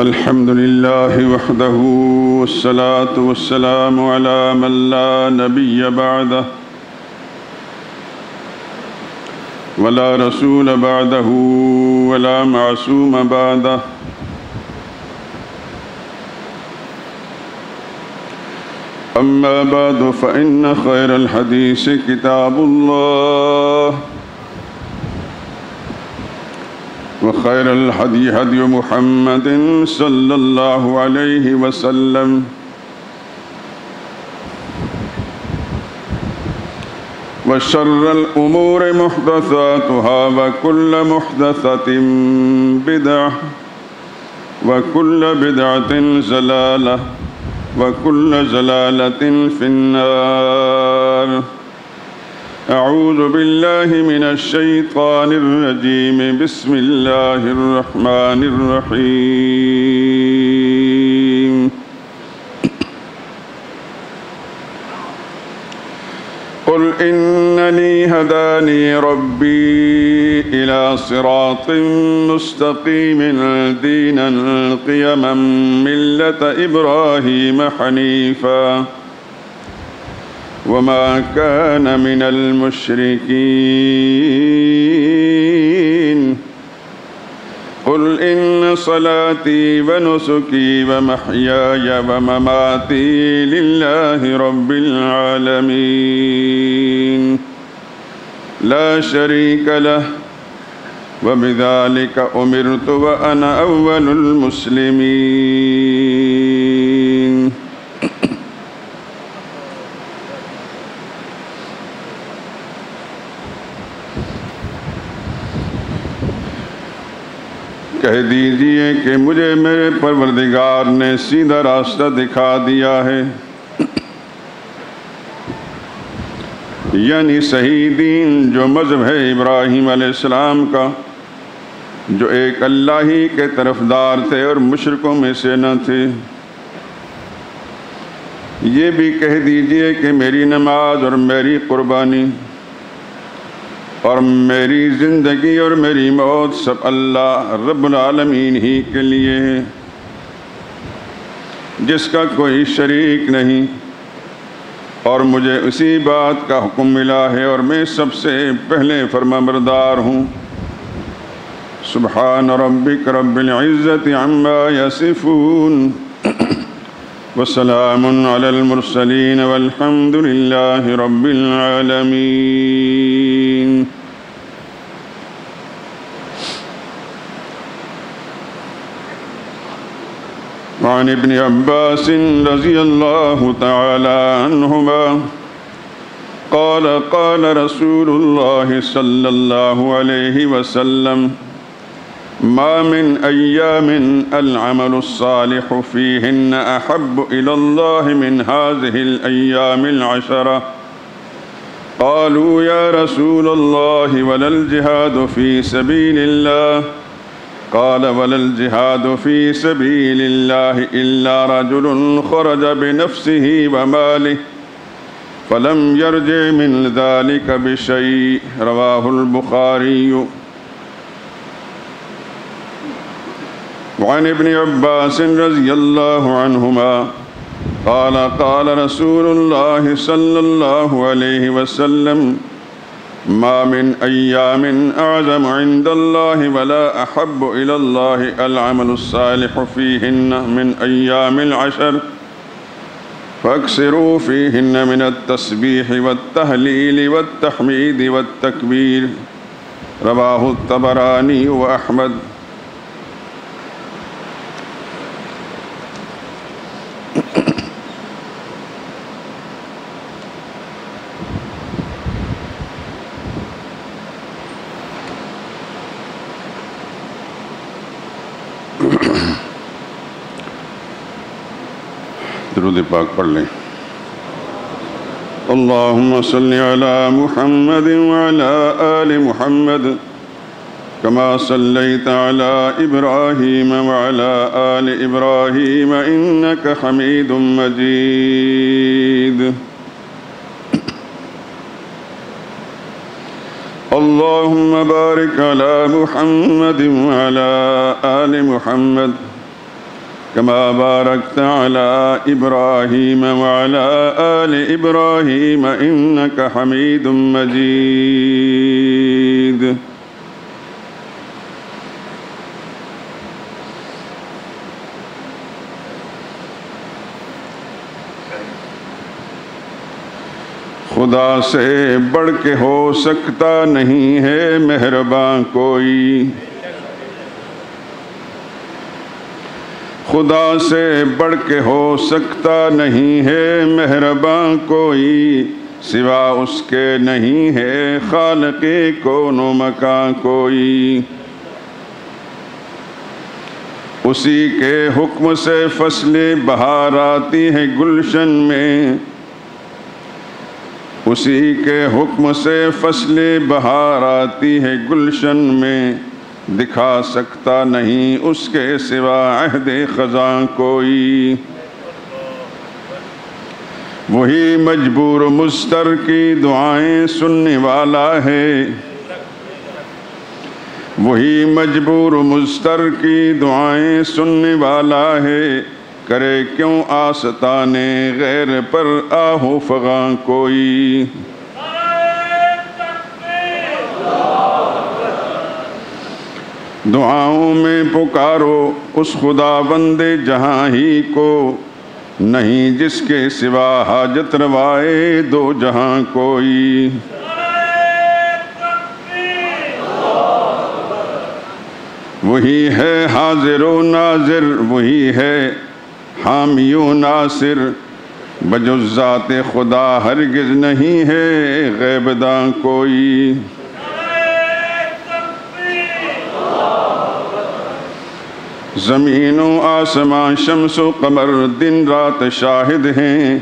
الحمد لله وحده والصلاة والسلام على من لا نبي بعده ولا رسول بعده ولا معصوم بعده أما بعد فإن خير الحديث كتاب الله وخير الهدي هدي محمد صلى الله عليه وسلم وشر الأمور محدثاتها وكل محدثة بدعة وكل بدعة ضلالة وكل ضلالة في النار. أعوذ بالله من الشيطان الرجيم. بسم الله الرحمن الرحيم. قل إنني هداني ربي إلى صراط مستقيم دينا قيما ملة إبراهيم حنيفا وما كان من المشركين. قل إن صلاتي ونسكي ومحياي ومماتي لله رب العالمين لا شريك له وبذلك أمرت وأنا أول المسلمين. کہہ دیجئے کہ مجھے میرے پروردگار نے سیدھا راستہ دکھا دیا ہے، یعنی صحیح دین جو مذہب ہے ابراہیم علیہ السلام کا، جو ایک اللہ ہی کے طرفدار تھے اور مشرکوں میں سے نہ تھے۔ یہ بھی کہہ دیجئے کہ میری نماز اور میری قربانی اور میری زندگی اور میری موت سب اللہ رب العالمین ہی کے لیے ہے، جس کا کوئی شریک نہیں، اور مجھے اسی بات کا حکم ملا ہے اور میں سب سے پہلے فرمانبردار ہوں۔ سبحان ربک رب العزت عما یصفون وسلام علی المرسلین والحمد للہ رب العالمین۔ وعن ابن عباس رضی اللہ تعالی عنہما قال قال رسول اللہ صلی اللہ علیہ وسلم ما من أيام العمل الصالح فيهن أحب إلى الله من هذه الأيام العشرة. قالوا يا رسول الله ولا الجهاد في سبيل الله؟ قال ولا الجهاد في سبيل الله إلا رجل خرج بنفسه وماله فلم يرجع من ذلك بشيء. رواه البخاري. وعن ابن عباس رضی اللہ عنہما قال قال رسول اللہ صلی اللہ علیہ وسلم ما من ایام اعظم عند اللہ ولا احب الى اللہ العمل الصالح فیہن من ایام العشر فاکثروا فیہن من التسبیح والتہلیل والتحمید والتکبیر. رواہ الطبرانی واحمد. درود پاک پڑھ لیں. اللہم صلی علی محمد وعلی آل محمد کما صلیت علی ابراہیم وعلی آل ابراہیم انک حمید مجید. اللهم بارك على محمد وعلى آل محمد كما باركت على إبراهيم وعلى آل إبراهيم إنك حميد مجيد. خدا سے بڑھ کے ہو سکتا نہیں ہے مہرباں کوئی، خدا سے بڑھ کے ہو سکتا نہیں ہے مہرباں کوئی، سوا اس کے نہیں ہے خالق کون و مکان کوئی. اسی کے حکم سے فصل بہار آتی ہے گلشن میں، اسی کے حکم سے فصل بہار آتی ہے گلشن میں، دکھا سکتا نہیں اس کے سوا عہد خزاں کوئی. وہی مجبور مضطر کی دعائیں سننے والا ہے، وہی مجبور مضطر کی دعائیں سننے والا ہے، کرے کیوں آستانے غیر پر آہو فغاں کوئی. دعاؤں میں پکارو اس خدا بندے جہاں ہی کو، نہیں جس کے سوا حاجت روائے دو جہاں کوئی. وہی ہے حاضر و ناظر، وہی ہے حامی و ناصر، بجز ذات خدا ہرگز نہیں ہے غیب داں کوئی. زمین و آسمان شمس و قمر دن رات شاہد ہیں،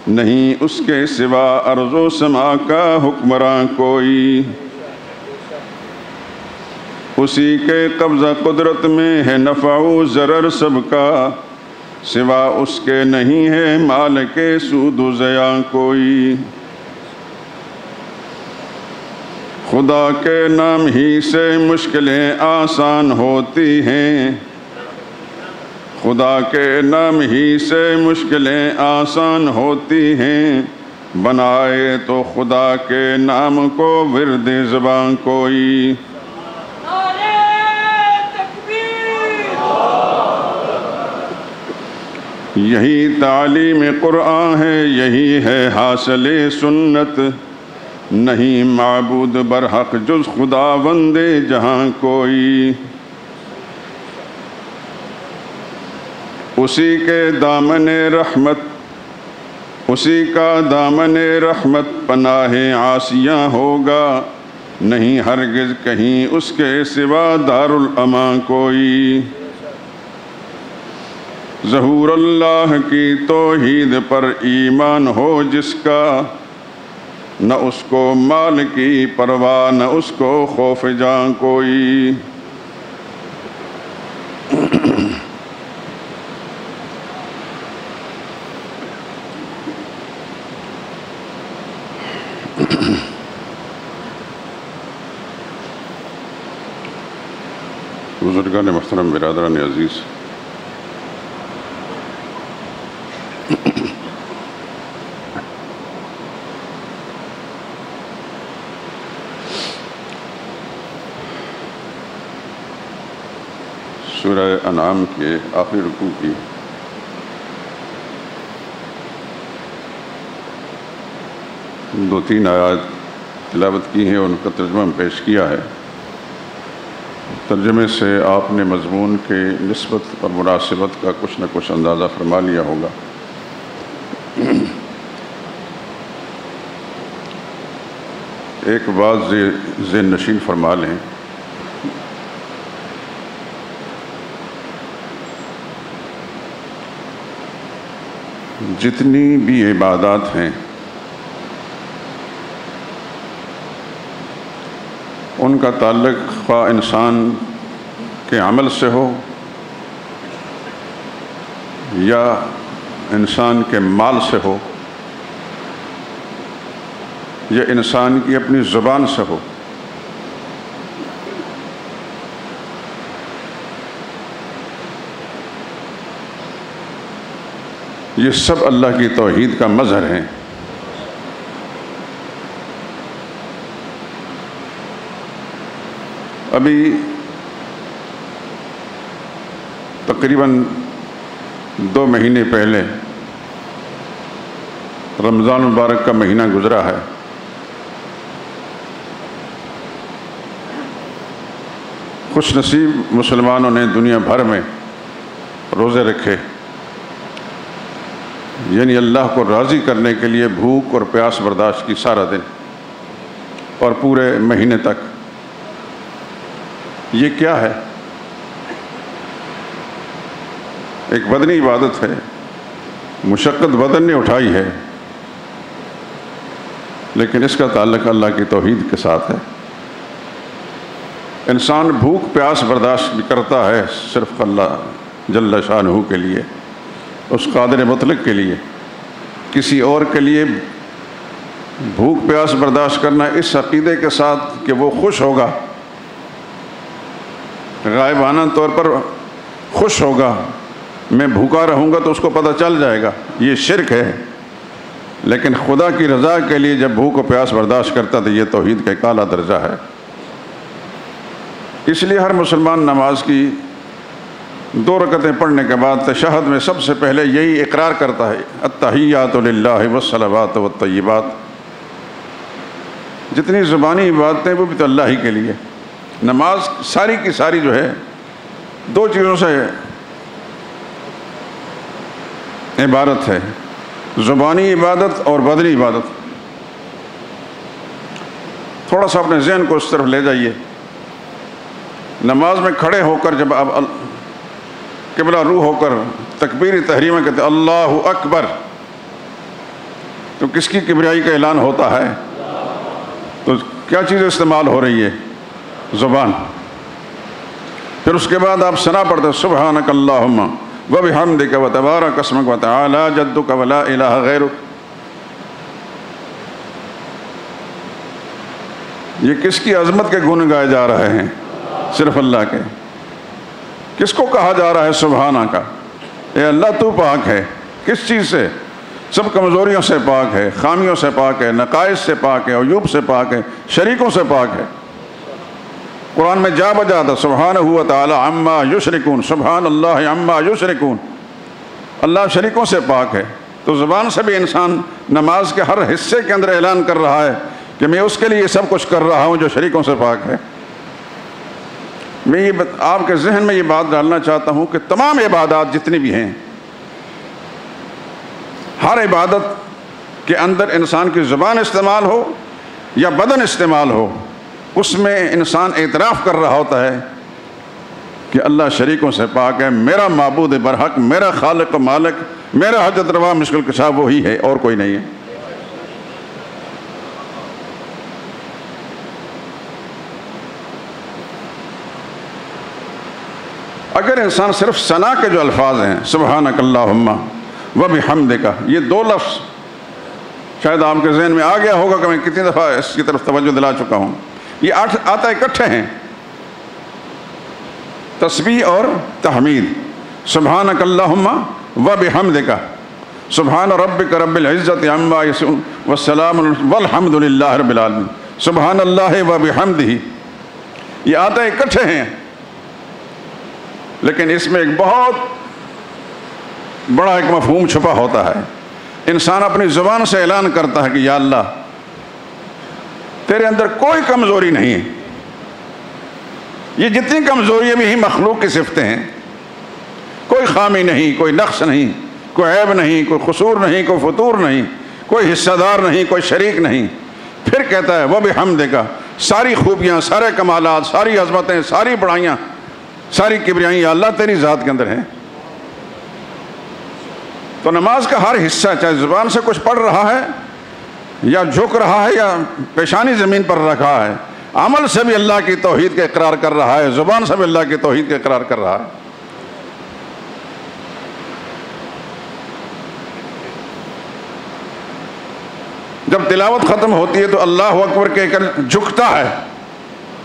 نہیں اس کے سوا ارض و سما کا حکمراں کوئی. اسی کے قبضہ قدرت میں ہے نفع و ضرر سب کا، سوا اس کے نہیں ہے مالک سود و زیاں کوئی. خدا کے نام ہی سے مشکلیں آسان ہوتی ہیں، خدا کے نام ہی سے مشکلیں آسان ہوتی ہیں، بنائے تو خدا کے نام کو ورد زباں کوئی. یہی تعلیم قرآن ہے، یہی ہے حاصل سنت، نہیں معبود برحق جز خدا بندے جہاں کوئی. اسی کے دامن رحمت، اسی کا دامن رحمت پناہ عاصیاں ہوگا، نہیں ہرگز کہیں اس کے سوا دار الامان کوئی. ظہور اللہ کی توحید پر ایمان ہو جس کا، نہ اس کو مال کی پرواہ نہ اس کو خوف جاں کوئی. بزرگان محترم، برادران عزیز، سورہ انعام کے آخری رکوع کی دو تین آیات تلاوت کی ہیں اور ان کا ترجمہ پیش کیا ہے. ترجمے سے آپ نے مضمون کے نسبت اور مناسبت کا کچھ نہ کچھ اندازہ فرما لیا ہوگا. ایک بات ذہن نشین فرما لیں، جتنی بھی عبادات ہیں ان کا تعلق خواہ انسان کے عمل سے ہو یا انسان کے مال سے ہو یا انسان کی اپنی زبان سے ہو، یہ سب اللہ کی توحید کا مظہر ہیں۔ ابھی تقریباً 2 مہینے پہلے رمضان مبارک کا مہینہ گزرا ہے۔ خوش نصیب مسلمانوں نے دنیا بھر میں روزے رکھے، یعنی اللہ کو راضی کرنے کے لیے بھوک اور پیاس برداشت کی سارا دن اور پورے مہینے تک۔ یہ کیا ہے؟ ایک بدنی عبادت ہے، مشقت بدن نے اٹھائی ہے، لیکن اس کا تعلق اللہ کی توحید کے ساتھ ہے۔ انسان بھوک پیاس برداشت بھی کرتا ہے صرف اللہ جل شانہ کے لیے، اس قادر مطلق کے لیے۔ کسی اور کے لیے بھوک پیاس برداشت کرنا اس عقیدے کے ساتھ کہ وہ خوش ہوگا، غائبانہ طور پر خوش ہوگا، میں بھوکا رہوں گا تو اس کو پتہ چل جائے گا، یہ شرک ہے۔ لیکن خدا کی رضا کے لیے جب بھوک و پیاس برداشت کرتا تو یہ توحید کا ایک اعلیٰ درجہ ہے۔ اس لیے ہر مسلمان نماز کی 2 رکعتیں پڑھنے کے بعد تشہد میں سب سے پہلے یہی اقرار کرتا ہے، التحیات للہ والصلوات والطیبات۔ جتنی زبانی عبادتیں وہ بھی تو اللہ ہی کے لیے۔ نماز ساری کی ساری جو ہے 2 چیزوں سے عبارت ہے، زبانی عبادت اور بدنی عبادت۔ تھوڑا سا اپنے ذہن کو اس طرف لے جائیے۔ نماز میں کھڑے ہو کر جب آپ قبلہ رو ہو کر تکبیر تحریمہ کہتے ہیں اللہ اکبر، تو کس کی کبریائی کا اعلان ہوتا ہے؟ تو کیا چیز استعمال ہو رہی ہے؟ زبان۔ پھر اس کے بعد آپ ثنا پڑھتے ہیں سبحانک اللہم وبحمدک وتبارک اسمک وتعالی جدک ولا الہ غیرک۔ یہ کس کی عظمت کے گن گائے جا رہے ہیں؟ صرف اللہ کے۔ کس کو کہا جا رہا ہے سبحانہ کا؟ اے اللہ تو پاک ہے۔ کس چیز سے؟ سب کمزوریوں سے پاک ہے، خامیوں سے پاک ہے، نقائص سے پاک ہے، عیوب سے پاک ہے، شریکوں سے پاک ہے۔ قرآن میں جا بجا تھا سبحانہ و تعالی عما یشرکون، سبحان اللہ عما یشرکون۔ اللہ شریکوں سے پاک ہے۔ تو زبان سے بھی انسان نماز کے ہر حصے کے اندر اعلان کر رہا ہے کہ میں اس کے لیے سب کچھ کر رہا ہوں جو شریکوں سے پاک ہے۔ میں یہ آپ کے ذہن میں یہ بات ڈالنا چاہتا ہوں کہ تمام عبادات جتنی بھی ہیں، ہر عبادت کے اندر انسان کی زبان استعمال ہو یا بدن استعمال ہو، اس میں انسان اعتراف کر رہا ہوتا ہے کہ اللہ شریکوں سے پاک ہے، میرا معبود برحق، میرا خالق و مالک، میرا حاجت روا مشکل کشا وہی ہے اور کوئی نہیں ہے۔ اگر انسان صرف ثنا کے جو الفاظ ہیں سبحانک اللہم وبحمدک، یہ 2 لفظ شاید آپ کے ذہن میں آ گیا ہوگا کہ میں کتنی دفعہ اس کی طرف توجہ دلا چکا ہوں، یہ آتا اکٹھے ہیں، تسبیح اور تحمید۔ سبحانک اللہم وبحمدک، سبحان ربک رب العزت عما یصفون والسلام والحمد للہ رب العالمین، سبحان اللہ وبحمدہ، یہ آتا اکٹھے ہیں۔ لیکن اس میں ایک بہت بڑا ایک مفہوم چھپا ہوتا ہے۔ انسان اپنی زبان سے اعلان کرتا ہے کہ یا اللہ تیرے اندر کوئی کمزوری نہیں ہے۔ یہ جتنی کمزوریاں بھی ہیں مخلوق کی صفتیں ہیں، کوئی خامی نہیں، کوئی نقص نہیں، کوئی عیب نہیں، کوئی قصور نہیں، کوئی فتور نہیں، کوئی حصہ دار نہیں، کوئی شریک نہیں۔ پھر کہتا ہے وبحمدک، ساری خوبیاں، سارے کمالات، ساری عظمتیں، ساری بڑائیاں، ساری کبریائیاں اللہ تیری ذات کے اندر ہیں۔ تو نماز کا ہر حصہ چاہے زبان سے کچھ پڑھ رہا ہے یا جھک رہا ہے یا پیشانی زمین پر رکھا ہے، عمل سے بھی اللہ کی توحید کا اقرار کر رہا ہے، زبان سے بھی اللہ کی توحید کا اقرار کر رہا ہے۔ جب تلاوت ختم ہوتی ہے تو اللہ اکبر کہہ کر جھکتا ہے،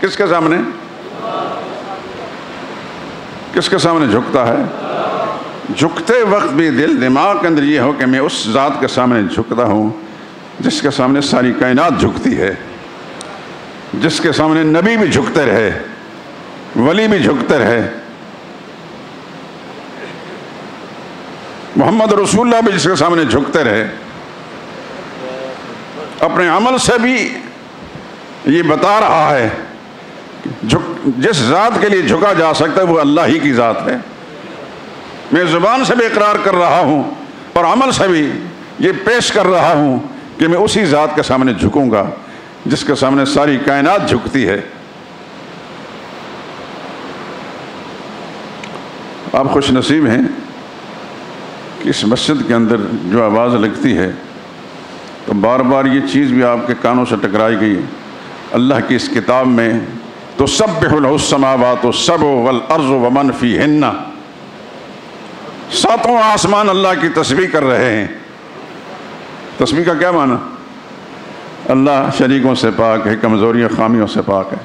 کس کے سامنے؟ کس کے سامنے جھکتا ہے؟ جھکتے وقت بھی دل دماغ کے اندر یہ ہو کہ میں اس ذات کے سامنے جھکتا ہوں جس کے سامنے ساری کائنات جھکتی ہے، جس کے سامنے نبی بھی جھکتے رہے، ولی بھی جھکتے رہے، محمد رسول اللہ بھی جس کے سامنے جھکتے رہے۔ اپنے عمل سے بھی یہ بتا رہا ہے جس ذات کے لیے جھکا جا سکتا ہے وہ اللہ ہی کی ذات ہے۔ میں زبان سے بھی اقرار کر رہا ہوں اور عمل سے بھی یہ پیش کر رہا ہوں کہ میں اسی ذات کے سامنے جھکوں گا جس کے سامنے ساری کائنات جھکتی ہے۔ آپ خوش نصیب ہیں کہ اس مسجد کے اندر جو آواز لگتی ہے تو بار بار یہ چیز بھی آپ کے کانوں سے ٹکرائی گئی، اللہ کی اس کتاب میں تسبح لہ السماوات السبع والارض ومن فیہن، ساتوں آسمان اللہ کی تسبیح کر رہے ہیں۔ تسبیح کا کیا معنی؟ اللہ شریکوں سے پاک ہے، کمزوریوں خامیوں سے پاک ہے۔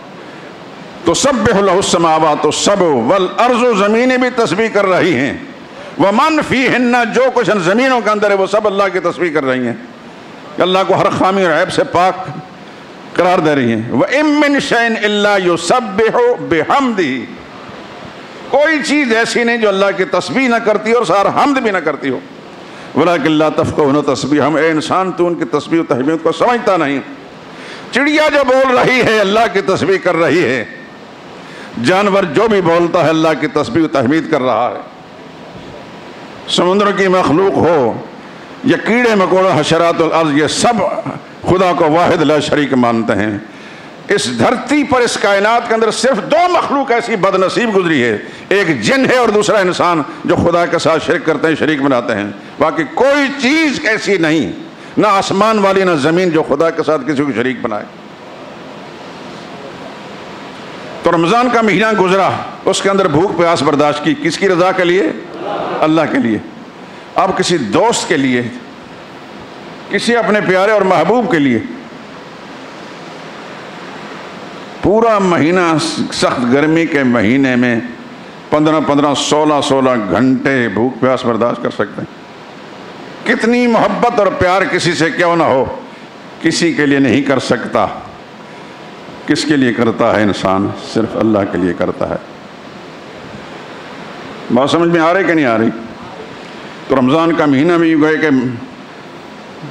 تسبح لہ السماوات السبع والارض، زمینیں بھی تسبیح کر رہی ہیں، ومن فیہن، جو کچھ زمینوں کے اندر ہے وہ سب اللہ کی تسبیح کر رہی ہیں، اللہ کو ہر خامی اور عیب سے پاک قرار دے رہی ہیں۔ وَإِن مِّن شَيْءٍ إِلَّا يُسَبِّحُ بِحَمْدِهِ، کوئی چیز ایسی نہیں جو اللہ کی تسبیح نہ کرتی ہو اور سار حمد بھی نہ کرتی ہو۔ وَلَكِن لَا تَفْقَهُونَ تَسْبِيحَهُمْ، اے انسان تو ان کی تسبیح و تحمید کو سمجھتا نہیں۔ چڑیا جو بول رہی ہے اللہ کی تسبیح کر رہی ہے، جانور جو بھی بولتا ہے اللہ کی تسبیح و تحمید کر رہا ہے۔ سمندر کی مخلوق ہو یا کیڑے مکوڑے حشرات الارض، یہ سب خدا کو واحد لا شریک مانتے ہیں۔ اس دھرتی پر اس کائنات کے اندر صرف دو مخلوق ایسی بد نصیب گزری ہے، ایک جن ہے اور دوسرا انسان، جو خدا کے ساتھ شرک کرتے ہیں، شریک بناتے ہیں۔ باقی کوئی چیز ایسی نہیں، نہ آسمان والی نہ زمین، جو خدا کے ساتھ کسی کو شریک بنائے۔ تو رمضان کا مہینہ گزرا، اس کے اندر بھوک پیاس برداشت کی، کس کی رضا کے لیے؟ اللہ کے لیے۔ اب کسی دوست کے لیے، کسی اپنے پیارے اور محبوب کے لیے پورا مہینہ سخت گرمی کے مہینے میں 15 16 گھنٹے بھوک پیاس برداشت کر سکتے ہیں۔ کتنی محبت اور پیار کسی سے کیوں نہ ہو، کسی کے لیے نہیں کر سکتا۔ کس کے لیے کرتا ہے انسان؟ صرف اللہ کے لیے کرتا ہے۔ بات سمجھ میں آ رہی کہ نہیں آ رہی؟ تو رمضان کا مہینہ میں یہ گئے کہ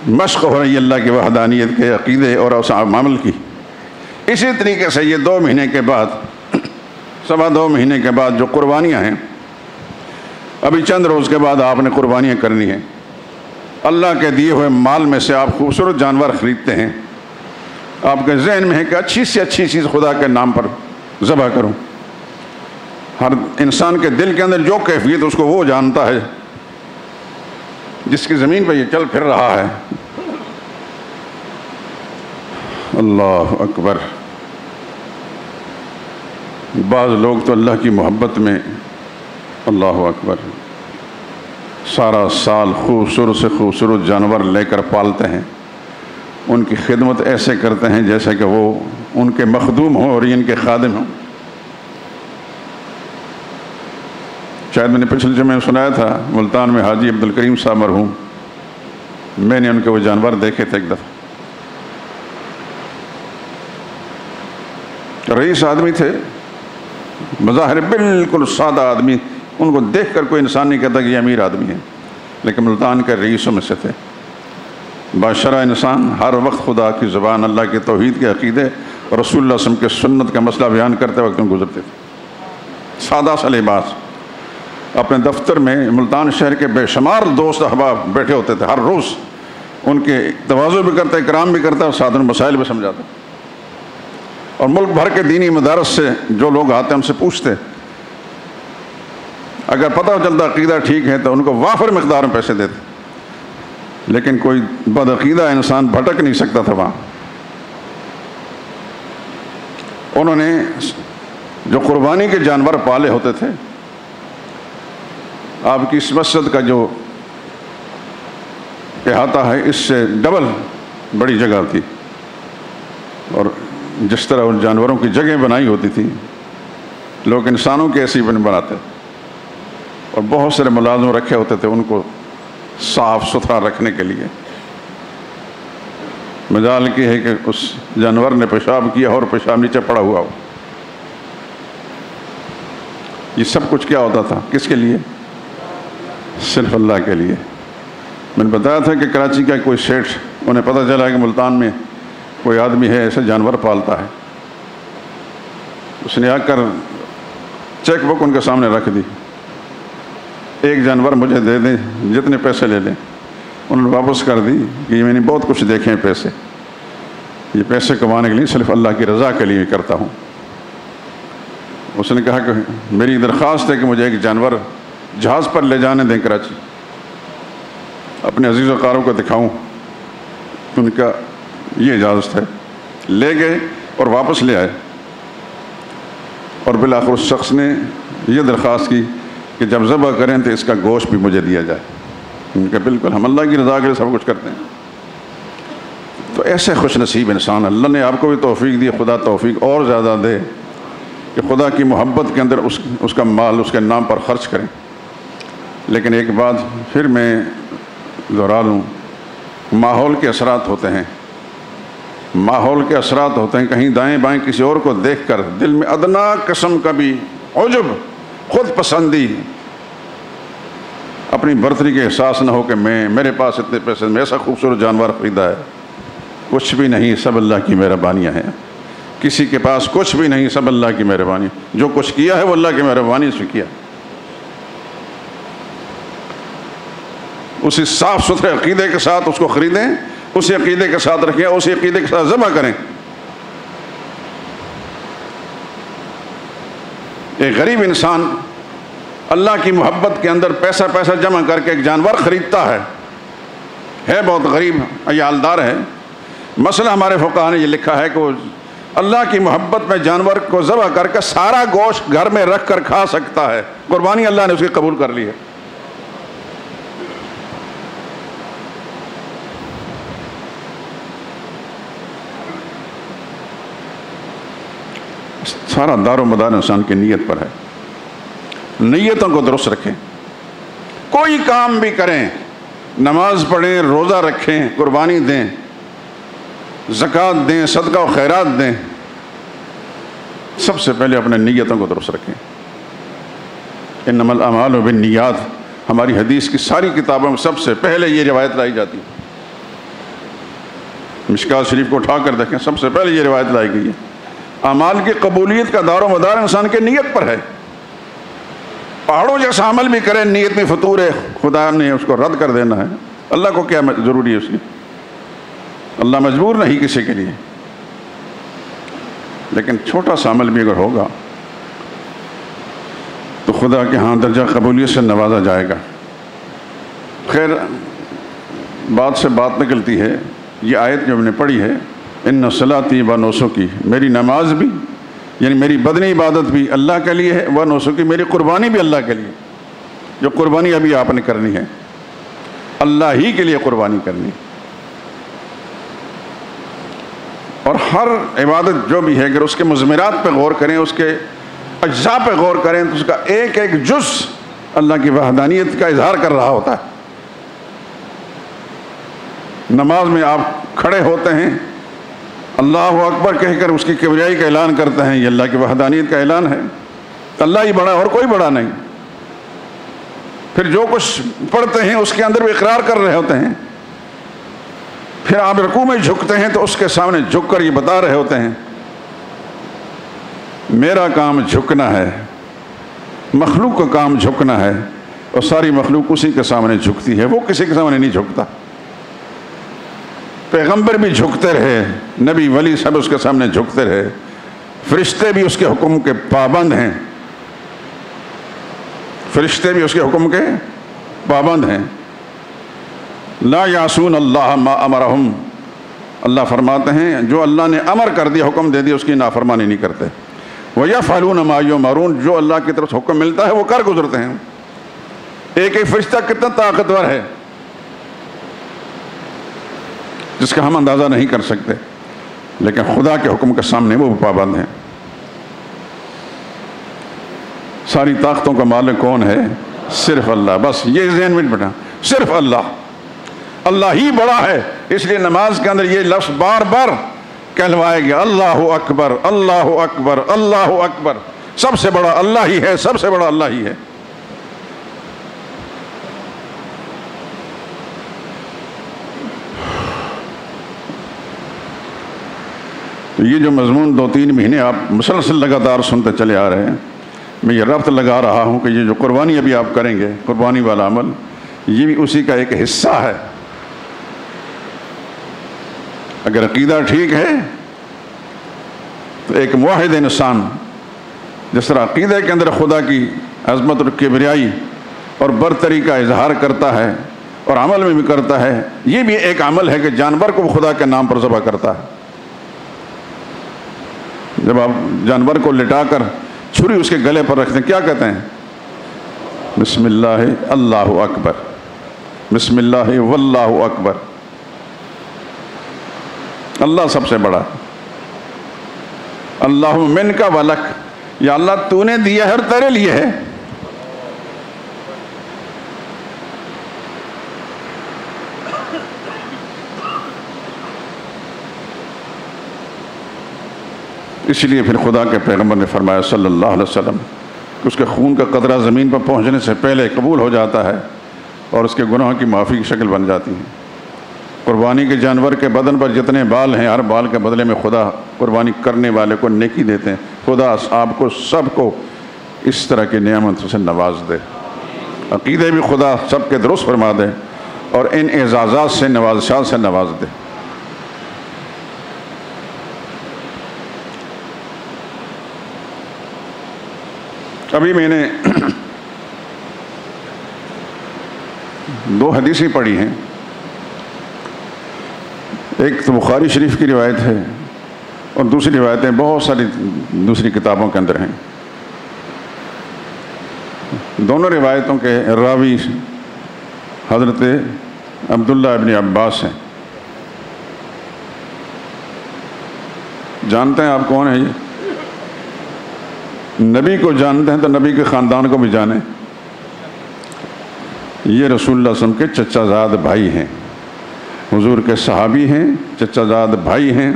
مشق ہو رہی ہے اللہ کی وحدانیت کے عقیدے اور عمل کی۔ اسی طریقے سے یہ 2 مہینے کے بعد، 2.25 مہینے کے بعد جو قربانیاں ہیں، ابھی چند روز کے بعد آپ نے قربانیاں کرنی ہیں۔ اللہ کے دیے ہوئے مال میں سے آپ خوبصورت جانور خریدتے ہیں، آپ کے ذہن میں ہے کہ اچھی سے اچھی چیز خدا کے نام پر ذبح کروں۔ ہر انسان کے دل کے اندر جو کیفیت اس کو وہ جانتا ہے جس کی زمین پہ یہ چل پھر رہا ہے۔ اللہ اکبر۔ بعض لوگ تو اللہ کی محبت میں اللہ اکبر سارا سال خوبصورت سے خوبصورت جانور لے کر پالتے ہیں، ان کی خدمت ایسے کرتے ہیں جیسے کہ وہ ان کے مخدوم ہوں اور یہ ان کے خادم ہوں۔ شاید میں نے پچھلے جمعے میں سنایا تھا، ملتان میں حاجی عبدالکریم صاحب مرحوم، میں نے ان کے وہ جانور دیکھے تھے ایک دفعہ۔ رئیس آدمی تھے، بظاہر بالکل سادہ آدمی، ان کو دیکھ کر کوئی انسان نہیں کہتا کہ یہ امیر آدمی ہے، لیکن ملتان کے رئیسوں میں سے تھے۔ باشرہ انسان، ہر وقت خدا کی زبان، اللہ کے توحید کے عقیدے اور رسول اللہ صلی اللہ علیہ وسلم کے سنت کا مسئلہ بیان کرتے وقت گزرتے تھے۔ سادہ سا لباس۔ اپنے دفتر میں ملتان شہر کے بے شمار دوست احباب بیٹھے ہوتے تھے، ہر روز ان کے تواضع بھی کرتے، اکرام بھی کرتے اور ساتھ ان مسائل بھی سمجھاتے۔ اور ملک بھر کے دینی مدارس سے جو لوگ آتے ہیں ان سے پوچھتے، اگر پتہ چلتا عقیدہ ٹھیک ہے تو ان کو وافر مقدار میں پیسے دیتے، لیکن کوئی بدعقیدہ انسان بھٹک نہیں سکتا تھا وہاں۔ انہوں نے جو قربانی کے جانور پالے ہوتے تھے، آپ کی اس مسجد کا جو احاطہ ہے اس سے ڈبل بڑی جگہ تھی، اور جس طرح ان جانوروں کی جگہیں بنائی ہوتی تھی، لوگ انسانوں کی ایسی بناتے۔ اور بہت سارے ملازم رکھے ہوتے تھے ان کو صاف ستھرا رکھنے کے لیے۔ مجال کی ہے کہ اس جانور نے پیشاب کیا اور پیشاب نیچے پڑا ہوا ہو۔ یہ سب کچھ کیا ہوتا تھا؟ کس کے لیے؟ صرف اللہ کے لیے۔ میں نے بتایا تھا کہ کراچی کا کوئی سیٹھ، انہیں پتہ چلا کہ ملتان میں کوئی آدمی ہے ایسے جانور پالتا ہے، اس نے آ کر چیک بک ان کے سامنے رکھ دی، ایک جانور مجھے دے دیں، جتنے پیسے لے لیں۔ انہوں نے واپس کر دی کہ یہ میں نے بہت کچھ دیکھے ہیں پیسے، یہ پیسے کمانے کے لیے صرف اللہ کی رضا کے لیے کرتا ہوں۔ اس نے کہا کہ میری درخواست ہے کہ مجھے ایک جانور جہاز پر لے جانے دیں کراچی، اپنے عزیز و قاروں کو دکھاؤں۔ ان کا یہ اجازت ہے، لے گئے اور واپس لے آئے، اور بالآخر اس شخص نے یہ درخواست کی کہ جب ذبح کریں تو اس کا گوشت بھی مجھے دیا جائے۔ ان کا بالکل، ہم اللہ کی رضا کے لیے سب کچھ کرتے ہیں۔ تو ایسے خوش نصیب انسان، اللہ نے آپ کو بھی توفیق دی، خدا توفیق اور زیادہ دے کہ خدا کی محبت کے اندر اس کا مال اس کے نام پر خرچ کریں۔ لیکن ایک بات پھر میں دہرا لوں، ماحول کے اثرات ہوتے ہیں، ماحول کے اثرات ہوتے ہیں۔ کہیں دائیں بائیں کسی اور کو دیکھ کر دل میں ادنا قسم کا بھی عجب، خود پسندی، اپنی برتری کے احساس نہ ہو کہ میرے پاس اتنے پیسے، میں ایسا خوبصورت جانور خریدا ہے۔ کچھ بھی نہیں، سب اللہ کی مہربانیاں ہیں۔ کسی کے پاس کچھ بھی نہیں، سب اللہ کی مہربانی۔ جو کچھ کیا ہے وہ اللہ کی مہربانی سے کیا۔ اسی صاف ستھرے عقیدے کے ساتھ اس کو خریدیں، اسی عقیدے کے ساتھ رکھیں، اسی عقیدے کے ساتھ ذبح کریں۔ ایک غریب انسان اللہ کی محبت کے اندر پیسہ جمع کر کے ایک جانور خریدتا ہے بہت غریب عیالدار ہے۔ مسئلہ ہمارے فقہا نے یہ لکھا ہے کہ وہ اللہ کی محبت میں جانور کو ذبح کر کے سارا گوشت گھر میں رکھ کر کھا سکتا ہے، قربانی اللہ نے اس کی قبول کر لی ہے۔ سارا دار و مدار انسان کی نیت پر ہے۔ نیتوں کو درست رکھیں، کوئی کام بھی کریں، نماز پڑھیں، روزہ رکھیں، قربانی دیں، زکوٰۃ دیں، صدقہ و خیرات دیں، سب سے پہلے اپنے نیتوں کو درست رکھیں۔ انما الاعمال بالنیات، ہماری حدیث کی ساری کتابوں میں سب سے پہلے یہ روایت لائی جاتی ہے۔ مشکوٰۃ شریف کو اٹھا کر دیکھیں، سب سے پہلے یہ روایت لائی گئی ہے۔ اعمال کی قبولیت کا دار و مدار انسان کے نیت پر ہے۔ پہاڑوں جیسا عمل بھی کریں، نیت میں فطور ہے، خدا نے اس کو رد کر دینا ہے۔ اللہ کو کیا ضروری ہے اس کی؟ اللہ مجبور نہیں کسی کے لیے۔ لیکن چھوٹا سا عمل بھی اگر ہوگا تو خدا کے ہاں درجہ قبولیت سے نوازا جائے گا۔ خیر، بات سے بات نکلتی ہے، یہ آیت جو ہم نے پڑھی ہے، ان صلاتی و نسکی، میری نماز بھی یعنی میری بدنی عبادت بھی اللہ کے لیے ہے، و نسکی، میری قربانی بھی اللہ کے لیے۔ جو قربانی ابھی آپ نے کرنی ہے اللہ ہی کے لیے قربانی کرنی، اور ہر عبادت جو بھی ہے اگر اس کے مضمرات پہ غور کریں، اس کے اجزاء پہ غور کریں تو اس کا ایک ایک جز اللہ کی وحدانیت کا اظہار کر رہا ہوتا ہے۔ نماز میں آپ کھڑے ہوتے ہیں، اللہ اکبر کہہ کر اس کی کبریائی کا اعلان کرتے ہیں، یہ اللہ کی وحدانیت کا اعلان ہے، اللہ ہی بڑا اور کوئی بڑا نہیں۔ پھر جو کچھ پڑھتے ہیں اس کے اندر بھی اقرار کر رہے ہوتے ہیں۔ پھر آپ رکوع میں جھکتے ہیں تو اس کے سامنے جھک کر یہ بتا رہے ہوتے ہیں میرا کام جھکنا ہے، مخلوق کا کام جھکنا ہے، اور ساری مخلوق اسی کے سامنے جھکتی ہے، وہ کسی کے سامنے نہیں جھکتا۔ پیغمبر بھی جھکتے رہے، نبی ولی سب اس کے سامنے جھکتے رہے، فرشتے بھی اس کے حکم کے پابند ہیں، فرشتے بھی اس کے حکم کے پابند ہیں۔ لا یعصون اللہ ما امرہم، اللہ فرماتے ہیں جو اللہ نے امر کر دیا، حکم دے دیا، اس کی نافرمانی نہیں کرتے۔ وَيَفْعَلُونَ مَا يُؤْمَرُونَ، جو اللہ کی طرف سے حکم ملتا ہے وہ کر گزرتے ہیں۔ ایک ایک فرشتہ کتنا طاقتور ہے جس کا ہم اندازہ نہیں کر سکتے، لیکن خدا کے حکم کے سامنے وہ پابند ہیں۔ ساری طاقتوں کا مالک کون ہے؟ صرف اللہ، بس یہ ذہن میں بٹھا، صرف اللہ، اللہ ہی بڑا ہے، اس لیے نماز کے اندر یہ لفظ بار بار کہلوائے گیا، اللہ اکبر اللہ اکبر اللہ اکبر، سب سے بڑا اللہ ہی ہے، سب سے بڑا اللہ ہی ہے۔ تو یہ جو مضمون 2-3 مہینے آپ مسلسل لگاتار سنتے چلے آ رہے ہیں، میں یہ ربط لگا رہا ہوں کہ یہ جو قربانی ابھی آپ کریں گے، قربانی والا عمل، یہ بھی اسی کا ایک حصہ ہے۔ اگر عقیدہ ٹھیک ہے تو ایک موحد انسان جس طرح عقیدہ کے اندر خدا کی عظمت اور کبریائی اور برتری کا اظہار کرتا ہے اور عمل میں بھی کرتا ہے، یہ بھی ایک عمل ہے کہ جانور کو خدا کے نام پر ذبح کرتا ہے۔ جب آپ جانور کو لٹا کر چھری اس کے گلے پر رکھتے ہیں، کیا کہتے ہیں؟ بسم اللہ اللہ اکبر، بسم اللہ واللہ اکبر، اللہ سب سے بڑا، اللہ من کا ولک، یا اللہ تو نے دیا ہے اور تیرے لیے ہے۔ اس لیے پھر خدا کے پیغمبر نے فرمایا صلی اللہ علیہ وسلم کہ اس کے خون کا قطرہ زمین پر پہنچنے سے پہلے قبول ہو جاتا ہے اور اس کے گناہوں کی معافی کی شکل بن جاتی ہے۔ قربانی کے جانور کے بدن پر جتنے بال ہیں، ہر بال کے بدلے میں خدا قربانی کرنے والے کو نیکی دیتے ہیں۔ خدا آپ کو سب کو اس طرح کی نعمت سے نواز دے، عقیدے بھی خدا سب کے درست فرما دے اور ان اعزازات سے نوازشات سے نواز دے۔ ابھی میں نے 2 حدیثیں پڑھی ہیں، ایک تو بخاری شریف کی روایت ہے اور دوسری روایتیں بہت ساری دوسری کتابوں کے اندر ہیں۔ دونوں روایتوں کے راوی حضرت عبداللہ ابن عباس ہیں۔ جانتے ہیں آپ کون ہیں؟ یہ نبی کو جانتے ہیں تو نبی کے خاندان کو بھی جانیں۔ یہ رسول اللہ صلی اللہ علیہ وسلم کے چچا زاد بھائی ہیں، حضور کے صحابی ہیں، چچا زاد بھائی ہیں،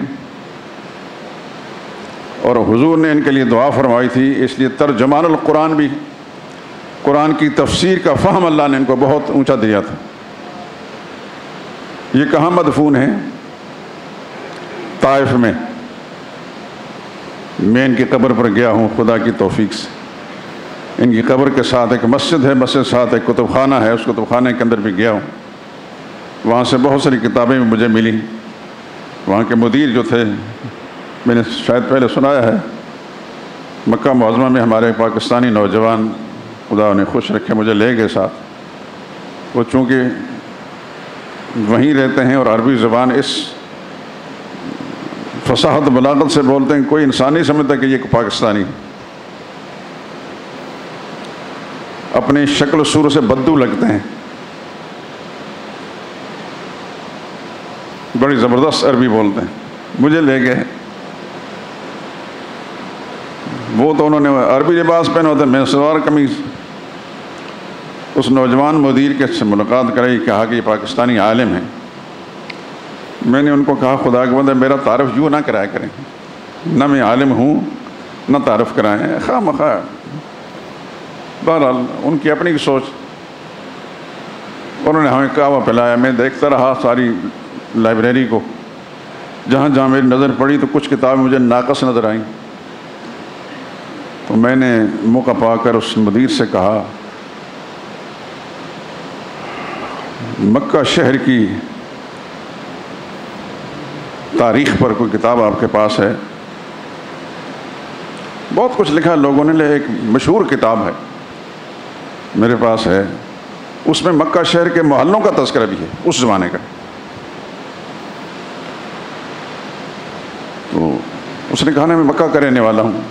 اور حضور نے ان کے لیے دعا فرمائی تھی، اس لیے ترجمان القرآن بھی، قرآن کی تفسیر کا فہم اللہ نے ان کو بہت اونچا دیا تھا۔ یہ کہاں مدفون ہیں؟ طائف میں۔ میں ان کی قبر پر گیا ہوں خدا کی توفیق سے۔ ان کی قبر کے ساتھ ایک مسجد ہے، مسجد کے ساتھ ایک کتب خانہ ہے، اس کتب خانے کے اندر بھی گیا ہوں۔ وہاں سے بہت ساری کتابیں بھی مجھے ملی۔ وہاں کے مدیر جو تھے، میں نے شاید پہلے سنایا ہے، مکہ معظمہ میں ہمارے پاکستانی نوجوان، خدا انہیں خوش رکھے، مجھے لے گئے ساتھ۔ وہ چونکہ وہیں رہتے ہیں اور عربی زبان اس فصاحت بلاغت سے بولتے ہیں، کوئی انسان نہیں سمجھتا کہ یہ پاکستانی، اپنی شکل و صورت سے بدو لگتے ہیں۔ بڑی زبردست عربی بولتے ہیں۔ مجھے لے گئے، وہ تو انہوں نے عربی لباس پہنا ہوتا ہے، میں سلوار قمیض۔ اس نوجوان مدیر کے سے ملاقات کرائی، کہا کہ یہ پاکستانی عالم ہیں۔ میں نے ان کو کہا خدا کے بندے میرا تعارف یوں نہ کرایا کریں، نہ میں عالم ہوں نہ تعارف کرائیں، خواہ مخواہ۔ بہرحال ان کی اپنی سوچ، انہوں نے ہمیں قہوہ پلایا۔ میں دیکھتا رہا ساری لائبریری کو، جہاں جہاں میری نظر پڑی تو کچھ کتابیں مجھے ناقص نظر آئیں، تو میں نے موقع پا کر اس مدیر سے کہا، مکہ شہر کی تاریخ پر کوئی کتاب آپ کے پاس ہے؟ بہت کچھ لکھا لوگوں نے، ایک مشہور کتاب ہے میرے پاس ہے، اس میں مکہ شہر کے محلوں کا تذکرہ بھی ہے اس زمانے کا۔ تو اس نے کہا نا میں مکہ کا رہنے والا ہوں۔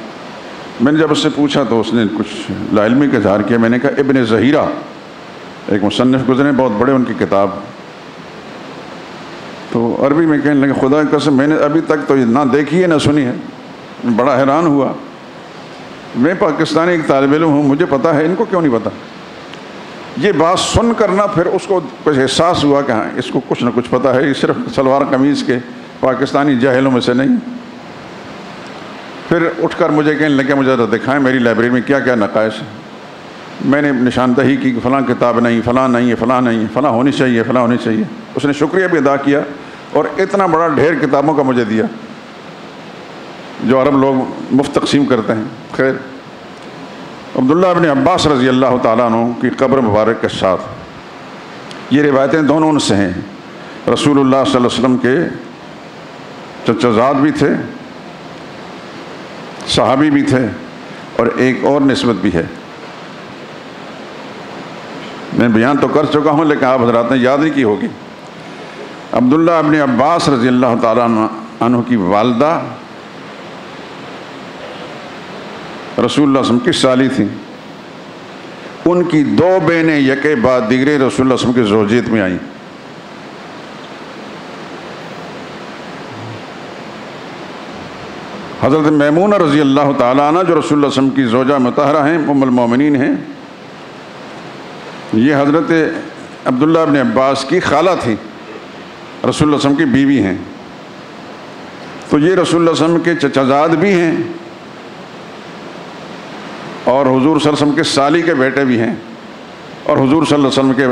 میں نے جب اس سے پوچھا تو اس نے کچھ لاعلمی کا اظہار کیا۔ میں نے کہا ابن ظہیرہ ایک مصنف گزرے، بہت بڑے ان کی کتاب۔ تو عربی میں کہنے لگے خدا کی قسم میں نے ابھی تک تو یہ نہ دیکھی ہے نہ سنی ہے۔ میں بڑا حیران ہوا، میں پاکستانی ایک طالب علم ہوں، مجھے پتہ ہے، ان کو کیوں نہیں پتہ؟ یہ بات سن کر نا پھر اس کو کچھ احساس ہوا کہ ہاں اس کو کچھ نہ کچھ پتہ ہے، یہ صرف شلوار قمیض کے پاکستانی جاہلوں میں سے نہیں۔ پھر اٹھ کر مجھے کہنے لگے مجھے دکھائیں میری لائبریری میں کیا کیا نقائص ہیں۔ میں نے نشاندہی کی کہ فلاں کتاب نہیں، فلاں نہیں ہے، فلاں نہیں ہے، فلاں ہونی چاہیے، فلاں ہونی چاہیے۔ اس نے شکریہ بھی ادا کیا اور اتنا بڑا ڈھیر کتابوں کا مجھے دیا جو عرب لوگ مفت تقسیم کرتے ہیں۔ خیر، عبداللہ ابن عباس رضی اللہ تعالیٰ عنہ کی قبر مبارک کے ساتھ یہ روایتیں دونوں ان سے ہیں۔ رسول اللہ صلی اللہ علیہ وسلم کے چچا زاد بھی تھے، صحابی بھی تھے، اور ایک اور نسبت بھی ہے، میں بیان تو کر چکا ہوں لیکن آپ حضرات نے یاد نہیں کی ہوگی۔ عبداللہ ابن عباس رضی اللہ تعالیٰ عنہ کی والدہ رسول اللہ صلی اللہ علیہ وسلم کی سالی تھیں۔ ان کی دو بہنیں یکے بعد دیگرے رسول اللہ صلی اللہ علیہ وسلم کی زوجیت میں آئیں۔ حضرت میمونہ رضی اللہ تعالیٰ عنہ جو رسول اللہ صلی اللہ علیہ وسلم کی زوجہ مطہرہ ہیں، ام المومنین ہیں، یہ حضرت عبداللہ ابن عباس کی خالہ تھی، رسول اللہ صلی اللہ علیہ وسلم کی بیوی ہیں۔ تو یہ رسول اللہ صلی اللہ علیہ وسلم کے چچا زاد بھی ہیں اور حضور صلی اللہ علیہ وسلم کے سالی کے بیٹے بھی ہیں، اور حضور صلی اللہ علیہ وسلم کے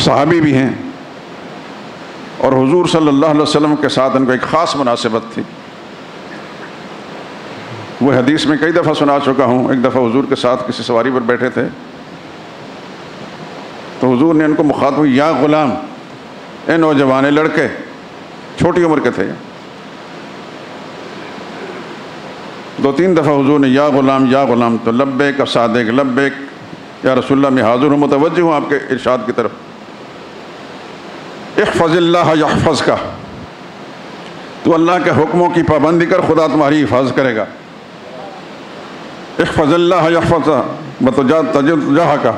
صحابی بھی ہیں، اور حضور صلی اللہ علیہ وسلم کے ساتھ ان کو ایک خاص مناسبت تھی۔ وہ حدیث میں کئی دفعہ سنا چکا ہوں۔ ایک دفعہ حضور کے ساتھ کسی سواری پر بیٹھے تھے تو حضور نے ان کو مخاطب یا غلام، اے نوجوان لڑکے، چھوٹی عمر کے تھے، دو تین دفعہ حضور نے یا غلام تو لبیک صادق لبیک یا رسول اللہ میں حاضر ہوں، متوجہ ہوں آپ کے ارشاد کی طرف۔ احفظ اللہ یحفظ کا، تو اللہ کے حکموں کی پابندی کر، خدا تمہاری حفاظت کرے گا۔ احفظ اللہ یحفظ تجدہ کا،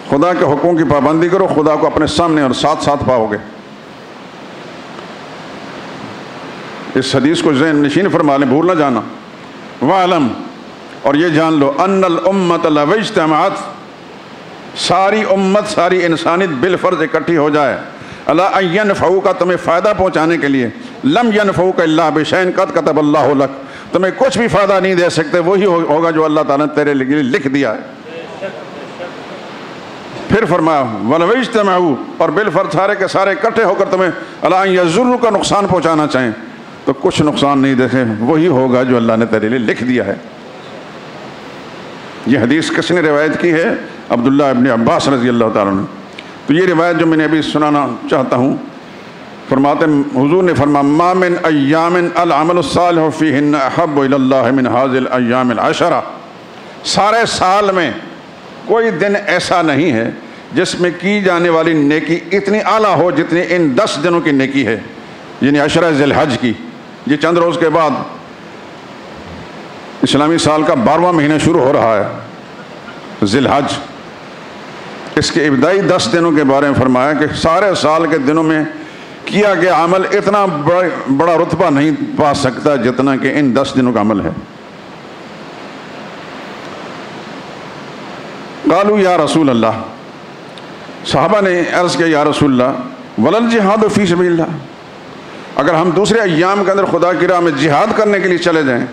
خدا کے حکموں کی پابندی کرو، خدا کو اپنے سامنے اور ساتھ ساتھ پاؤ گے۔ اس حدیث کو ذہن نشین فرما لیں، بھول نہ جانا۔ وَعْلَمْ، اور یہ جان لو، ان الامت لو اجتمعت، ساری امت، ساری انسانیت بالفرض اکٹھی ہو جائے، علی ان ینفعوک، تمہیں فائدہ پہنچانے کے لیے، لم ینفعوک الا بشیء قد کتب اللہ لک، تمہیں کچھ بھی فائدہ نہیں دے سکتے، وہی ہوگا جو اللہ تعالیٰ نے تیرے لیے لکھ دیا ہے۔ پھر فرمایا وَلَوْ اجْتَمَعُوا، اور بالفرض سارے کے سارے اکٹھے ہو کر تمہیں علی ان یضروک کا نقصان پہنچانا چاہیں تو کچھ نقصان نہیں دیکھیں، وہی ہوگا جو اللہ نے تیرے لیے لکھ دیا ہے۔ یہ حدیث کس نے روایت کی ہے؟ عبداللہ ابن عباس رضی اللہ تعالیٰ عنہ۔ تو یہ روایت جو میں نے ابھی سنانا چاہتا ہوں، فرماتے حضور نے فرمایا ما من ایام العمل الصالح فیہن احب الی اللہ من هذه الایام العشرہ، سارے سال میں کوئی دن ایسا نہیں ہے جس میں کی جانے والی نیکی اتنی اعلیٰ ہو جتنی ان 10 دنوں کی نیکی ہے، یعنی عشرہ ذی الحج کی۔ یہ چند روز کے بعد اسلامی سال کا 12واں مہینہ شروع ہو رہا ہے، ذی الحج۔ اس کے ابتدائی 10 دنوں کے بارے میں فرمایا کہ سارے سال کے دنوں میں کیا گیا عمل اتنا بڑا رتبہ نہیں پا سکتا جتنا کہ ان 10 دنوں کا عمل ہے۔ قالوا یا رسول اللہ، صحابہ نے عرض کیا یا رسول اللہ ولل جہاد فی سبیل اللہ، اگر ہم دوسرے ایام کے اندر خدا کی راہ میں جہاد کرنے کے لیے چلے جائیں،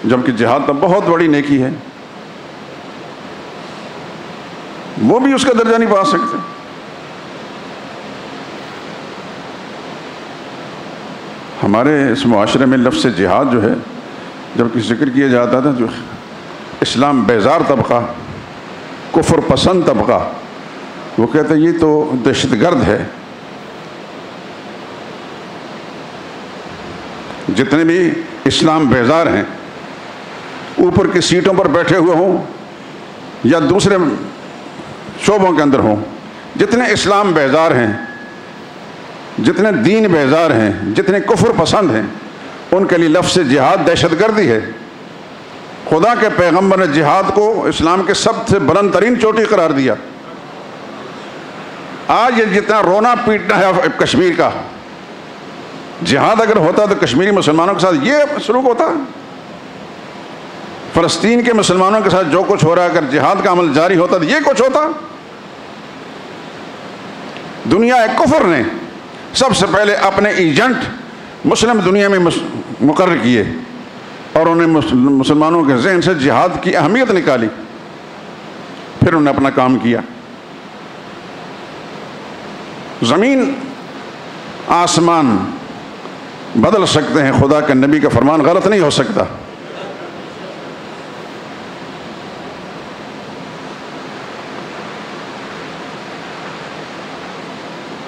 جبکہ جہاد تو بہت بڑی نیکی ہے، وہ بھی اس کا درجہ نہیں پا سکتے۔ ہمارے اس معاشرے میں لفظ جہاد جو ہے جب کہ ذکر کیا جاتا تھا، جو اسلام بیزار طبقہ، کفر پسند طبقہ، وہ کہتے ہیں یہ تو دہشت گرد ہے۔ جتنے بھی اسلام بیزار ہیں، اوپر کی سیٹوں پر بیٹھے ہوئے ہوں یا دوسرے شعبوں کے اندر ہوں، جتنے اسلام بیزار ہیں، جتنے دین بیزار ہیں، جتنے کفر پسند ہیں، ان کے لیے لفظ جہاد دہشت گردی ہے۔ خدا کے پیغمبر نے جہاد کو اسلام کے سب سے بلند ترین چوٹی قرار دیا۔ آج یہ جتنا رونا پیٹنا ہے کشمیر کا، جہاد اگر ہوتا تو کشمیری مسلمانوں کے ساتھ یہ سلوک ہوتا؟ فلسطین کے مسلمانوں کے ساتھ جو کچھ ہو رہا ہے، اگر جہاد کا عمل جاری ہوتا تو یہ کچھ ہوتا؟ دنیا کفر نے سب سے پہلے اپنے ایجنٹ مسلم دنیا میں مقرر کیے اور انہیں مسلمانوں کے ذہن سے جہاد کی اہمیت نکالی، پھر انہوں نے اپنا کام کیا۔ زمین آسمان بدل سکتے ہیں، خدا کے نبی کا فرمان غلط نہیں ہو سکتا۔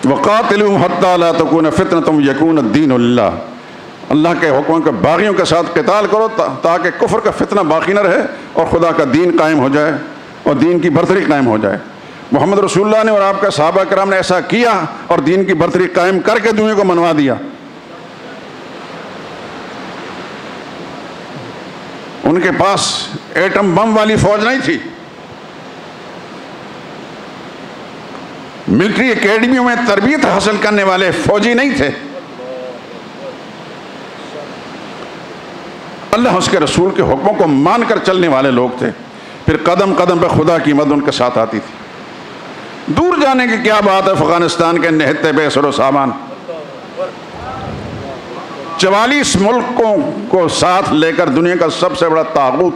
وَقَاتِلُوهُمْ حَتَّى لَا تَكُونَ فِتْنَةٌ وَيَكُونَ الدِّينُ لِلَّهِ، اللہ کے حکم کے باغیوں کے ساتھ قتال کرو تاکہ کفر کا فتنہ باقی نہ رہے اور خدا کا دین قائم ہو جائے اور دین کی برتری قائم ہو جائے۔ محمد رسول اللہ نے اور آپ کا صحابہ کرام نے ایسا کیا اور دین کی برتری قائم کر کے دنیا کو منوا دیا۔ ان کے پاس ایٹم بم والی فوج نہیں تھی، ملٹری اکیڈمیوں میں تربیت حاصل کرنے والے فوجی نہیں تھے، اللہ اس کے رسول کے حکموں کو مان کر چلنے والے لوگ تھے۔ پھر قدم قدم پہ خدا کی مدد ان کے ساتھ آتی تھی۔ دور جانے کی کیا بات ہے، افغانستان کے نہتے بے سر و سامان 44 ملکوں کو ساتھ لے کر دنیا کا سب سے بڑا طاغوت،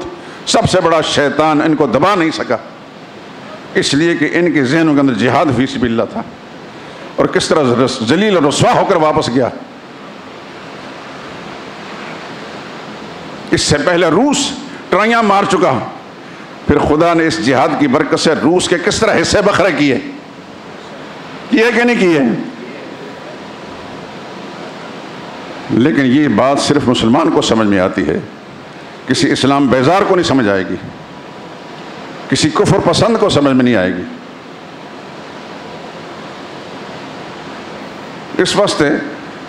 سب سے بڑا شیطان ان کو دبا نہیں سکا، اس لیے کہ ان کے ذہنوں کے اندر جہاد فی سبیل اللہ تھا۔ اور کس طرح ذلیل اور رسوا ہو کر واپس گیا۔ اس سے پہلے روس ٹرائیاں مار چکا، پھر خدا نے اس جہاد کی برکت سے روس کے کس طرح حصے بکھرے کیے کہ نہیں کیے۔ لیکن یہ بات صرف مسلمان کو سمجھ میں آتی ہے، کسی اسلام بیزار کو نہیں سمجھ آئے گی، کسی کفر پسند کو سمجھ میں نہیں آئے گی۔ اس واسطے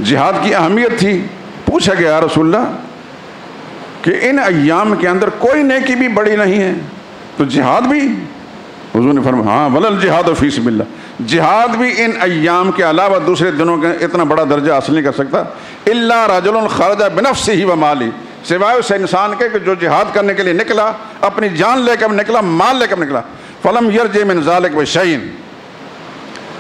جہاد کی اہمیت تھی۔ پوچھا گیا رسول اللہ کہ ان ایام کے اندر کوئی نیکی بھی بڑی نہیں ہے تو جہاد بھی؟ حضور نے فرمایا ہاں ولل جہاد فی سبیل اللہ، جہاد بھی ان ایام کے علاوہ دوسرے دنوں کے اتنا بڑا درجہ حاصل نہیں کر سکتا۔ الا رجل خرج بنفسہ ومالہ، سوائے اس انسان کے کہ جو جہاد کرنے کے لیے نکلا، اپنی جان لے کر نکلا، مال لے کر نکلا، فلم یرجع من ذلک بشیء،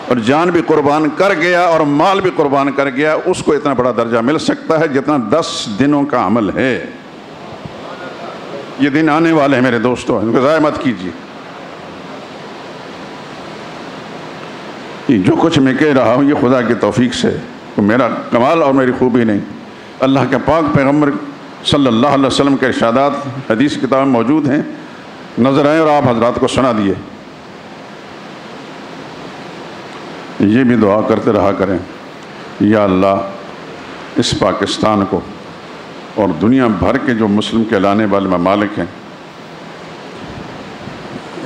اور جان بھی قربان کر گیا اور مال بھی قربان کر گیا، اس کو اتنا بڑا درجہ مل سکتا ہے جتنا 10 دنوں کا عمل ہے۔ یہ دن آنے والے ہیں میرے دوستو، ان کو ضائع مت کیجیے۔ جو کچھ میں کہہ رہا ہوں یہ خدا کی توفیق سے، میرا کمال اور میری خوبی نہیں، اللہ کے پاک پیغمبر صلی اللہ علیہ وسلم کے ارشادات حدیث کتاب میں موجود ہیں، نظر آئے اور آپ حضرات کو سنا دیے۔ یہ بھی دعا کرتے رہا کریں، یا اللہ اس پاکستان کو اور دنیا بھر کے جو مسلم کہلانے والے ممالک ہیں،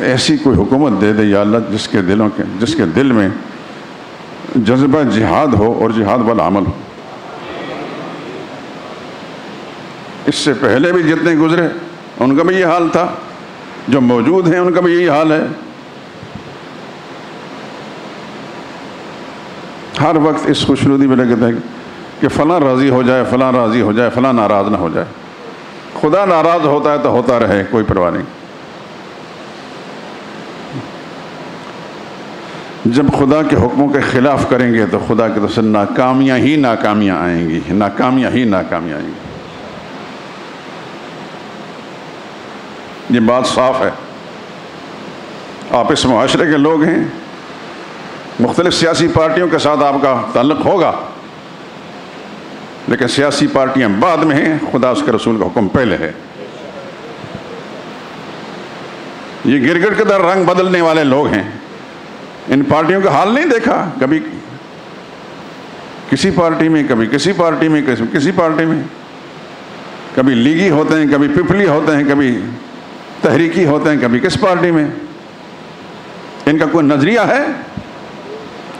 ایسی کوئی حکومت دے دے یا اللہ جس کے دل میں جذبہ جہاد ہو اور جہاد والا عمل ہو۔ اس سے پہلے بھی جتنے گزرے ان کا بھی یہ حال تھا، جو موجود ہیں ان کا بھی یہی حال ہے۔ ہر وقت اس خوشنودی میں لگتا ہے کہ فلاں راضی ہو جائے، فلاں راضی ہو جائے، فلاں ناراض نہ ہو جائے۔ خدا ناراض ہوتا ہے تو ہوتا رہے، کوئی پرواہ نہیں۔ جب خدا کے حکموں کے خلاف کریں گے تو خدا کی طرف سے ناکامیاں ہی ناکامیاں آئیں گی، ناکامیاں ہی ناکامیاں آئیں گی۔ یہ بات صاف ہے۔ آپ اس معاشرے کے لوگ ہیں، مختلف سیاسی پارٹیوں کے ساتھ آپ کا تعلق ہوگا، لیکن سیاسی پارٹیاں بعد میں ہیں، خدا اس کے رسول کا حکم پہلے ہے۔ یہ گرگٹ کے در رنگ بدلنے والے لوگ ہیں، ان پارٹیوں کا حال نہیں دیکھا، کبھی کسی پارٹی میں، کبھی کسی پارٹی میں، کسی پارٹی میں، کبھی لیگی ہوتے ہیں، کبھی پپلی ہوتے ہیں، کبھی تحریکی ہوتے ہیں، کبھی کس پارٹی میں۔ ان کا کوئی نظریہ ہے؟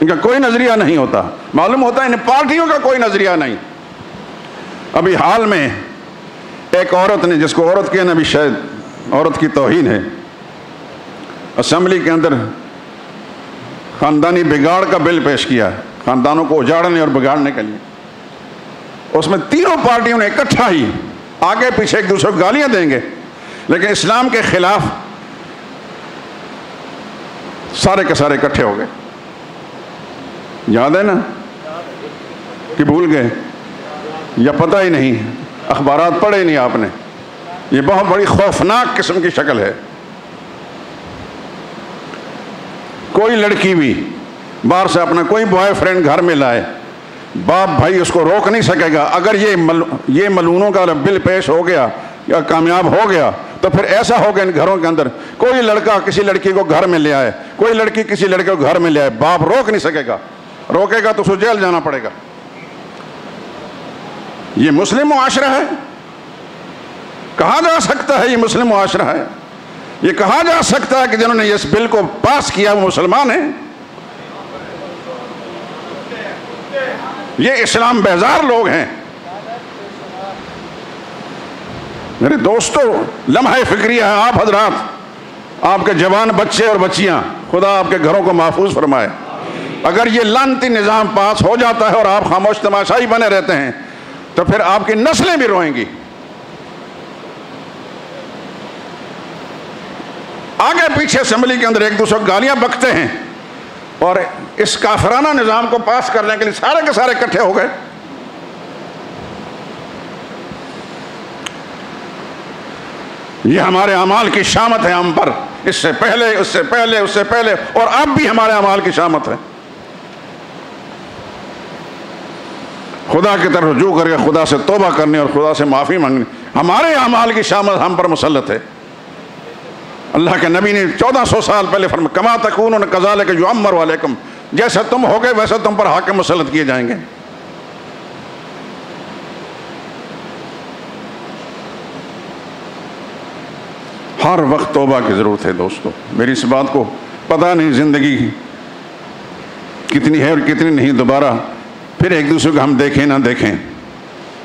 ان کا کوئی نظریہ نہیں ہوتا۔ معلوم ہوتا ہے ان پارٹیوں کا کوئی نظریہ نہیں۔ ابھی حال میں ایک عورت نے، جس کو عورت کہنا بھی شاید عورت کی توہین ہے، اسمبلی کے اندر خاندانی بگاڑ کا بل پیش کیا، خاندانوں کو اجاڑنے اور بگاڑنے کے لیے۔ اس میں تینوں پارٹیوں نے اکٹھا ہی آگے پیچھے ایک دوسرے کو گالیاں دیں گے، لیکن اسلام کے خلاف سارے کے سارے اکٹھے ہو گئے. یاد ہے نا کہ بھول گئے یا پتہ ہی نہیں, اخبارات پڑھے نہیں آپ نے. یہ بہت بڑی خوفناک قسم کی شکل ہے. کوئی لڑکی بھی باہر سے اپنا کوئی بوائے فرینڈ گھر میں لائے, باپ بھائی اس کو روک نہیں سکے گا. اگر یہ ملعونوں کا بل پیش ہو گیا یا کامیاب ہو گیا تو پھر ایسا ہوگا ان گھروں کے اندر, کوئی لڑکا کسی لڑکی کو گھر میں لے آئے, کوئی لڑکی کسی لڑکے کو گھر میں لے آئے, باپ روک نہیں سکے گا. روکے گا تو اس کو جیل جانا پڑے گا. یہ مسلم معاشرہ ہے؟ کہا جا سکتا ہے یہ مسلم معاشرہ ہے؟ یہ کہا جا سکتا ہے کہ جنہوں نے اس بل کو پاس کیا وہ مسلمان ہیں؟ یہ اسلام بیزار لوگ ہیں. میرے دوستو, لمحہ فکریہ ہے آپ حضرات, آپ کے جوان بچے اور بچیاں, خدا آپ کے گھروں کو محفوظ فرمائے. اگر یہ لعنتی نظام پاس ہو جاتا ہے اور آپ خاموش تماشائی بنے رہتے ہیں تو پھر آپ کی نسلیں بھی روئیں گی. آگے پیچھے اسمبلی کے اندر ایک دوسرے کو گالیاں بکتے ہیں, اور اس کافرانہ نظام کو پاس کرنے کے لیے سارے کے سارے اکٹھے ہو گئے. یہ ہمارے اعمال کی شامت ہے ہم پر, اس سے پہلے, اس سے پہلے, اس سے پہلے, اور اب بھی ہمارے اعمال کی شامت ہے. خدا کی طرف رجوع کر کے خدا سے توبہ کرنے اور خدا سے معافی مانگنے, ہمارے اعمال کی شامت ہم پر مسلط ہے. اللہ کے نبی نے 1400 سال پہلے فرمایا, کما تکونون کذالک یعمر علیکم, جیسے تم ہو گئے ویسے تم پر حاکم مسلط کیے جائیں گے. ہر وقت توبہ کی ضرورت ہے دوستو. میری اس بات کو پتہ نہیں زندگی کتنی ہے اور کتنی نہیں, دوبارہ پھر ایک دوسرے کو ہم دیکھیں نہ دیکھیں,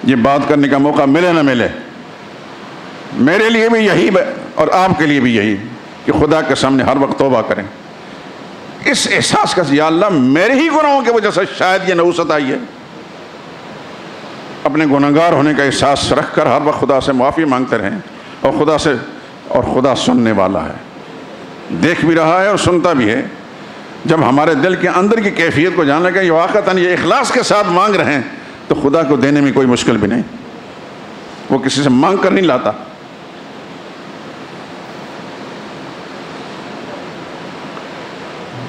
یہ بات کرنے کا موقع ملے نہ ملے. میرے لیے بھی یہی اور آپ کے لیے بھی یہی کہ خدا کے سامنے ہر وقت توبہ کریں, اس احساس کا یا اللہ میرے ہی گناہوں کی وجہ سے شاید یہ نحوست آئی ہے. اپنے گنہگار ہونے کا احساس رکھ کر ہر وقت خدا سے معافی مانگتے رہیں, اور خدا سننے والا ہے, دیکھ بھی رہا ہے اور سنتا بھی ہے. جب ہمارے دل کے اندر کی کیفیت کو جاننے کا یہ واقعتاً یہ اخلاص کے ساتھ مانگ رہے ہیں تو خدا کو دینے میں کوئی مشکل بھی نہیں. وہ کسی سے مانگ کر نہیں لاتا.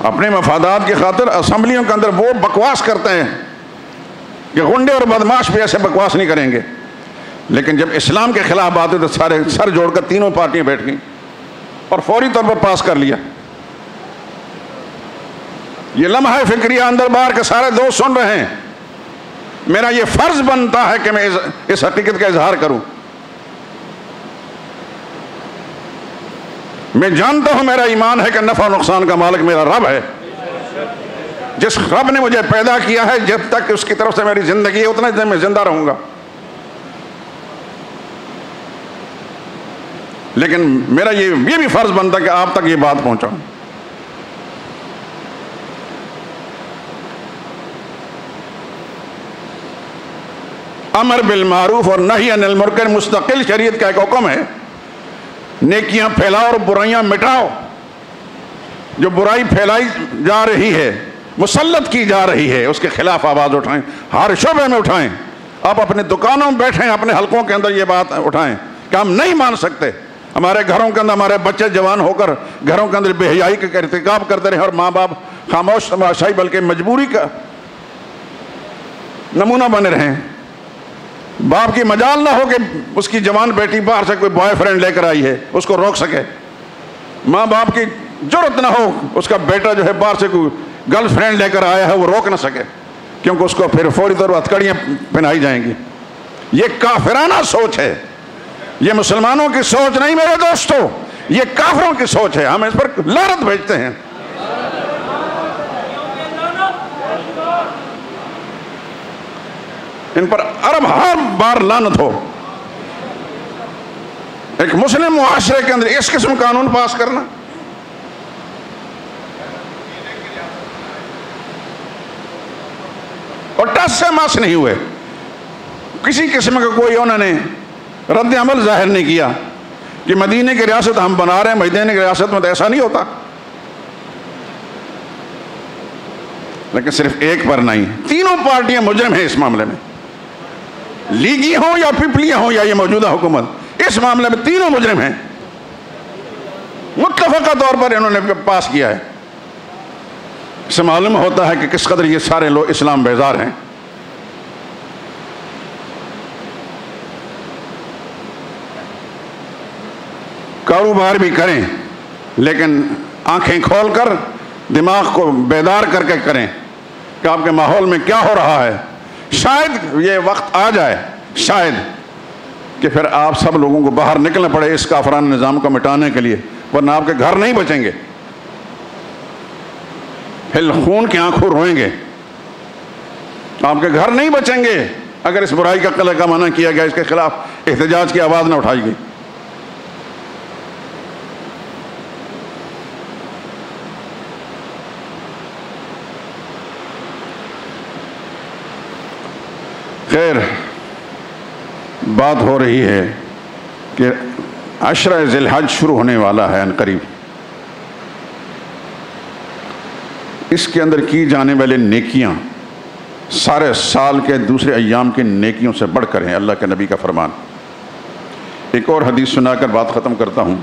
اپنے مفادات کی خاطر اسمبلیوں کے اندر وہ بکواس کرتے ہیں کہ غنڈے اور بدماش بھی ایسے بکواس نہیں کریں گے, لیکن جب اسلام کے خلاف بات ہے تو سارے سر جوڑ کر تینوں پارٹیاں بیٹھ گئیں اور فوری طور پر پاس کر لیا. یہ لمحہ فکریہ اندر باہر کے سارے دوست سن رہے ہیں. میرا یہ فرض بنتا ہے کہ میں اس حقیقت کا اظہار کروں. میں جانتا ہوں میرا ایمان ہے کہ نفع و نقصان کا مالک میرا رب ہے. جس رب نے مجھے پیدا کیا ہے, جب تک اس کی طرف سے میری زندگی ہے اتنے دن میں زندہ رہوں گا. لیکن میرا یہ بھی فرض بنتا کہ آپ تک یہ بات پہنچاؤں. امر بالمعروف اور نہی عن المنکر مستقل شریعت کا ایک حکم ہے. نیکیاں پھیلاؤ اور برائیاں مٹاؤ. جو برائی پھیلائی جا رہی ہے, مسلط کی جا رہی ہے, اس کے خلاف آواز اٹھائیں, ہر شعبے میں اٹھائیں. آپ اپنے دکانوں میں بیٹھیں, اپنے حلقوں کے اندر یہ بات اٹھائیں کہ ہم نہیں مان سکتے ہمارے گھروں کے اندر ہمارے بچے جوان ہو کر گھروں کے اندر بے حیائی کا ارتکاب کرتے رہے اور ماں باپ خاموش تماشائی بلکہ مجبوری کا نمونہ بنے رہے. باپ کی مجال نہ ہو کہ اس کی جوان بیٹی باہر سے کوئی بوائے فرینڈ لے کر آئی ہے اس کو روک سکے. ماں باپ کی جرأت نہ ہو اس کا بیٹا جو ہے باہر سے کوئی گرل فرینڈ لے کر آیا ہے وہ روک نہ سکے, کیونکہ اس کو پھر فوری طور پر ہتھکڑیاں پہنائی جائیں گی. یہ کافرانہ سوچ ہے, یہ مسلمانوں کی سوچ نہیں میرے دوستو, یہ کافروں کی سوچ ہے. ہم اس پر لعنت بھیجتے ہیں. ان پر عرب ہر بار لعنت ہو. ایک مسلم معاشرے کے اندر اس قسم قانون پاس کرنا, اور ٹس سے مس نہیں ہوئے, کسی قسم کا کوئی انہوں نے رد عمل ظاہر نہیں کیا. کہ مدینے کی ریاست ہم بنا رہے ہیں، مدینے کی ریاست میں تو ایسا نہیں ہوتا. لیکن صرف ایک پر نہیں، تینوں پارٹیاں مجرم ہیں اس معاملے میں، لیگی ہوں یا پیپلیاں ہوں یا یہ موجودہ حکومت، اس معاملے میں تینوں مجرم ہیں. متفقہ طور پر انہوں نے پاس کیا ہے. اس سے معلوم ہوتا ہے کہ کس قدر یہ سارے لوگ اسلام بیزار ہیں. کاروبار بھی کریں لیکن آنکھیں کھول کر دماغ کو بیدار کر کے کریں کہ آپ کے ماحول میں کیا ہو رہا ہے. شاید یہ وقت آ جائے، شاید کہ پھر آپ سب لوگوں کو باہر نکلنا پڑے اس کافرانہ نظام کو مٹانے کے لیے، ورنہ آپ کے گھر نہیں بچیں گے. پھر خون کی آنکھوں روئیں گے، آپ کے گھر نہیں بچیں گے اگر اس برائی کا قلع کا منع کیا گیا، اس کے خلاف احتجاج کی آواز نہ اٹھائی گئی. خیر، بات ہو رہی ہے کہ عشرہ ذی الحج شروع ہونے والا ہے عنقریب. اس کے اندر کی جانے والے نیکیاں سارے سال کے دوسرے ایام کے نیکیوں سے بڑھ کر ہیں، اللہ کے نبی کا فرمان. ایک اور حدیث سنا کر بات ختم کرتا ہوں.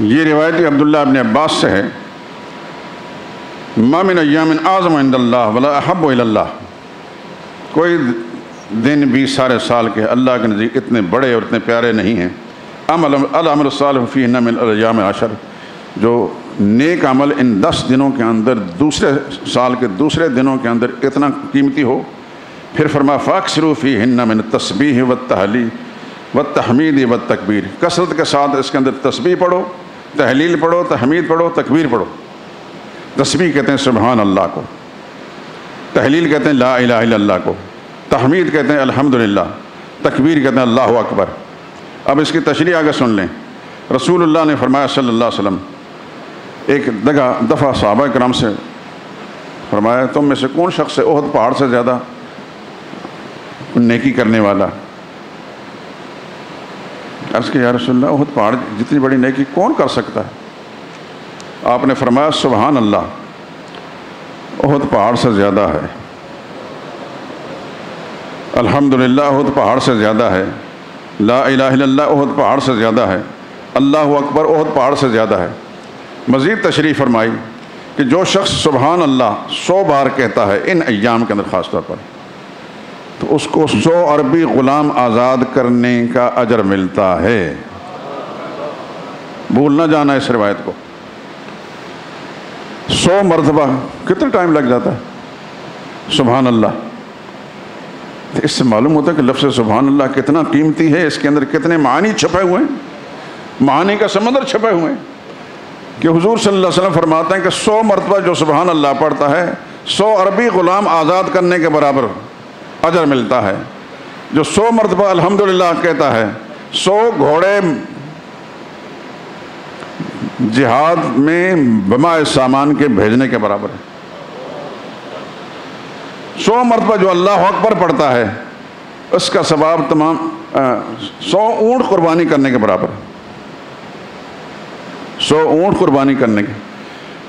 یہ روایت عبداللہ ابن عباس سے ہے، ما من ایام اعظم عند اللہ ولا احب الی اللہ. کوئی دن بھی سارے سال کے اللہ کے نزدیک اتنے بڑے اور اتنے پیارے نہیں ہیں. العمل الصالح فیہن من الایام العشر، جو نیک عمل ان 10 دنوں کے اندر دوسرے سال کے دوسرے دنوں کے اندر اتنا قیمتی ہو. پھر فرمایا فاکثروا فیہن من التسبیح والتہلیل والتحمید والتکبیر. کثرت کے ساتھ اس کے اندر تسبیح پڑھو، تحلیل پڑھو، تحمید پڑھو، تکبیر پڑھو. تسبیح کہتے ہیں سبحان اللہ کو، تحلیل کہتے ہیں لا الہ الا اللہ کو، تحمید کہتے ہیں الحمدللہ، تکبیر کہتے ہیں اللہ اکبر. اب اس کی تشریح آگے سن لیں. رسول اللہ نے فرمایا صلی اللہ علیہ وسلم، ایک دفعہ صحابہ کرام سے فرمایا تم میں سے کون شخص ہے احد پہاڑ سے زیادہ نیکی کرنے والا؟ عرض کہ یا رسول اللہ احد پہاڑ جتنی بڑی نیکی کون کر سکتا ہے؟ آپ نے فرمایا سبحان اللہ احد پہاڑ سے زیادہ ہے، الحمدللہ احد پہاڑ سے زیادہ ہے، لا الہ الا اللہ احد پہاڑ سے زیادہ ہے، اللہ اکبر احد پہاڑ سے زیادہ ہے. مزید تشریح فرمائی کہ جو شخص سبحان اللہ 100 بار کہتا ہے ان ایام کے اندر خاص طور پر، تو اس کو 100 عربی غلام آزاد کرنے کا اجر ملتا ہے. بھول نہ جانا اس روایت کو. 100 مرتبہ کتنا ٹائم لگ جاتا ہے سبحان اللہ. اس سے معلوم ہوتا ہے کہ لفظ سبحان اللہ کتنا قیمتی ہے، اس کے اندر کتنے معانی چھپے ہوئے ہیں، معانی کا سمندر چھپے ہوئے ہیں. کہ حضور صلی اللہ علیہ وسلم فرماتے ہیں کہ 100 مرتبہ جو سبحان اللہ پڑھتا ہے 100 عربی غلام آزاد کرنے کے برابر اجر ملتا ہے. جو 100 مرتبہ الحمدللہ کہتا ہے 100 گھوڑے جہاد میں بما سامان کے بھیجنے کے برابر ہے. 100 مرتبہ جو اللہ اکبر پڑھتا ہے اس کا ثواب تمام 100 اونٹ قربانی کرنے کے برابر، 100 اونٹ قربانی کرنے کے.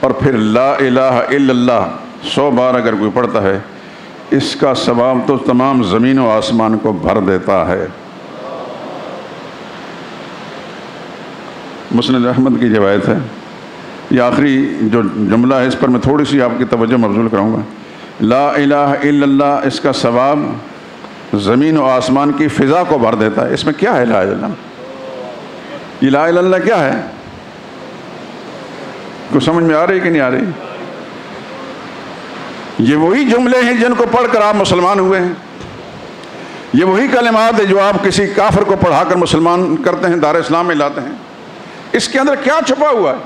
اور پھر لا الہ الا اللہ 100 بار اگر کوئی پڑھتا ہے اس کا ثواب تو تمام زمین و آسمان کو بھر دیتا ہے. مسند احمد کی روایت ہے. یہ آخری جو جملہ ہے اس پر میں تھوڑی سی آپ کی توجہ مبذول کروں گا. لا الہ الا اللہ اس کا ثواب زمین و آسمان کی فضا کو بھر دیتا ہے. اس میں کیا ہے لا الہ الا اللہ؟ یہ لا الہ الا اللہ کیا ہے؟ کچھ سمجھ میں آ رہی کہ نہیں آ رہی؟ یہ وہی جملے ہیں جن کو پڑھ کر آپ مسلمان ہوئے ہیں. یہ وہی کلمات ہیں جو آپ کسی کافر کو پڑھا کر مسلمان کرتے ہیں، دار اسلام میں لاتے ہیں. اس کے اندر کیا چھپا ہوا ہے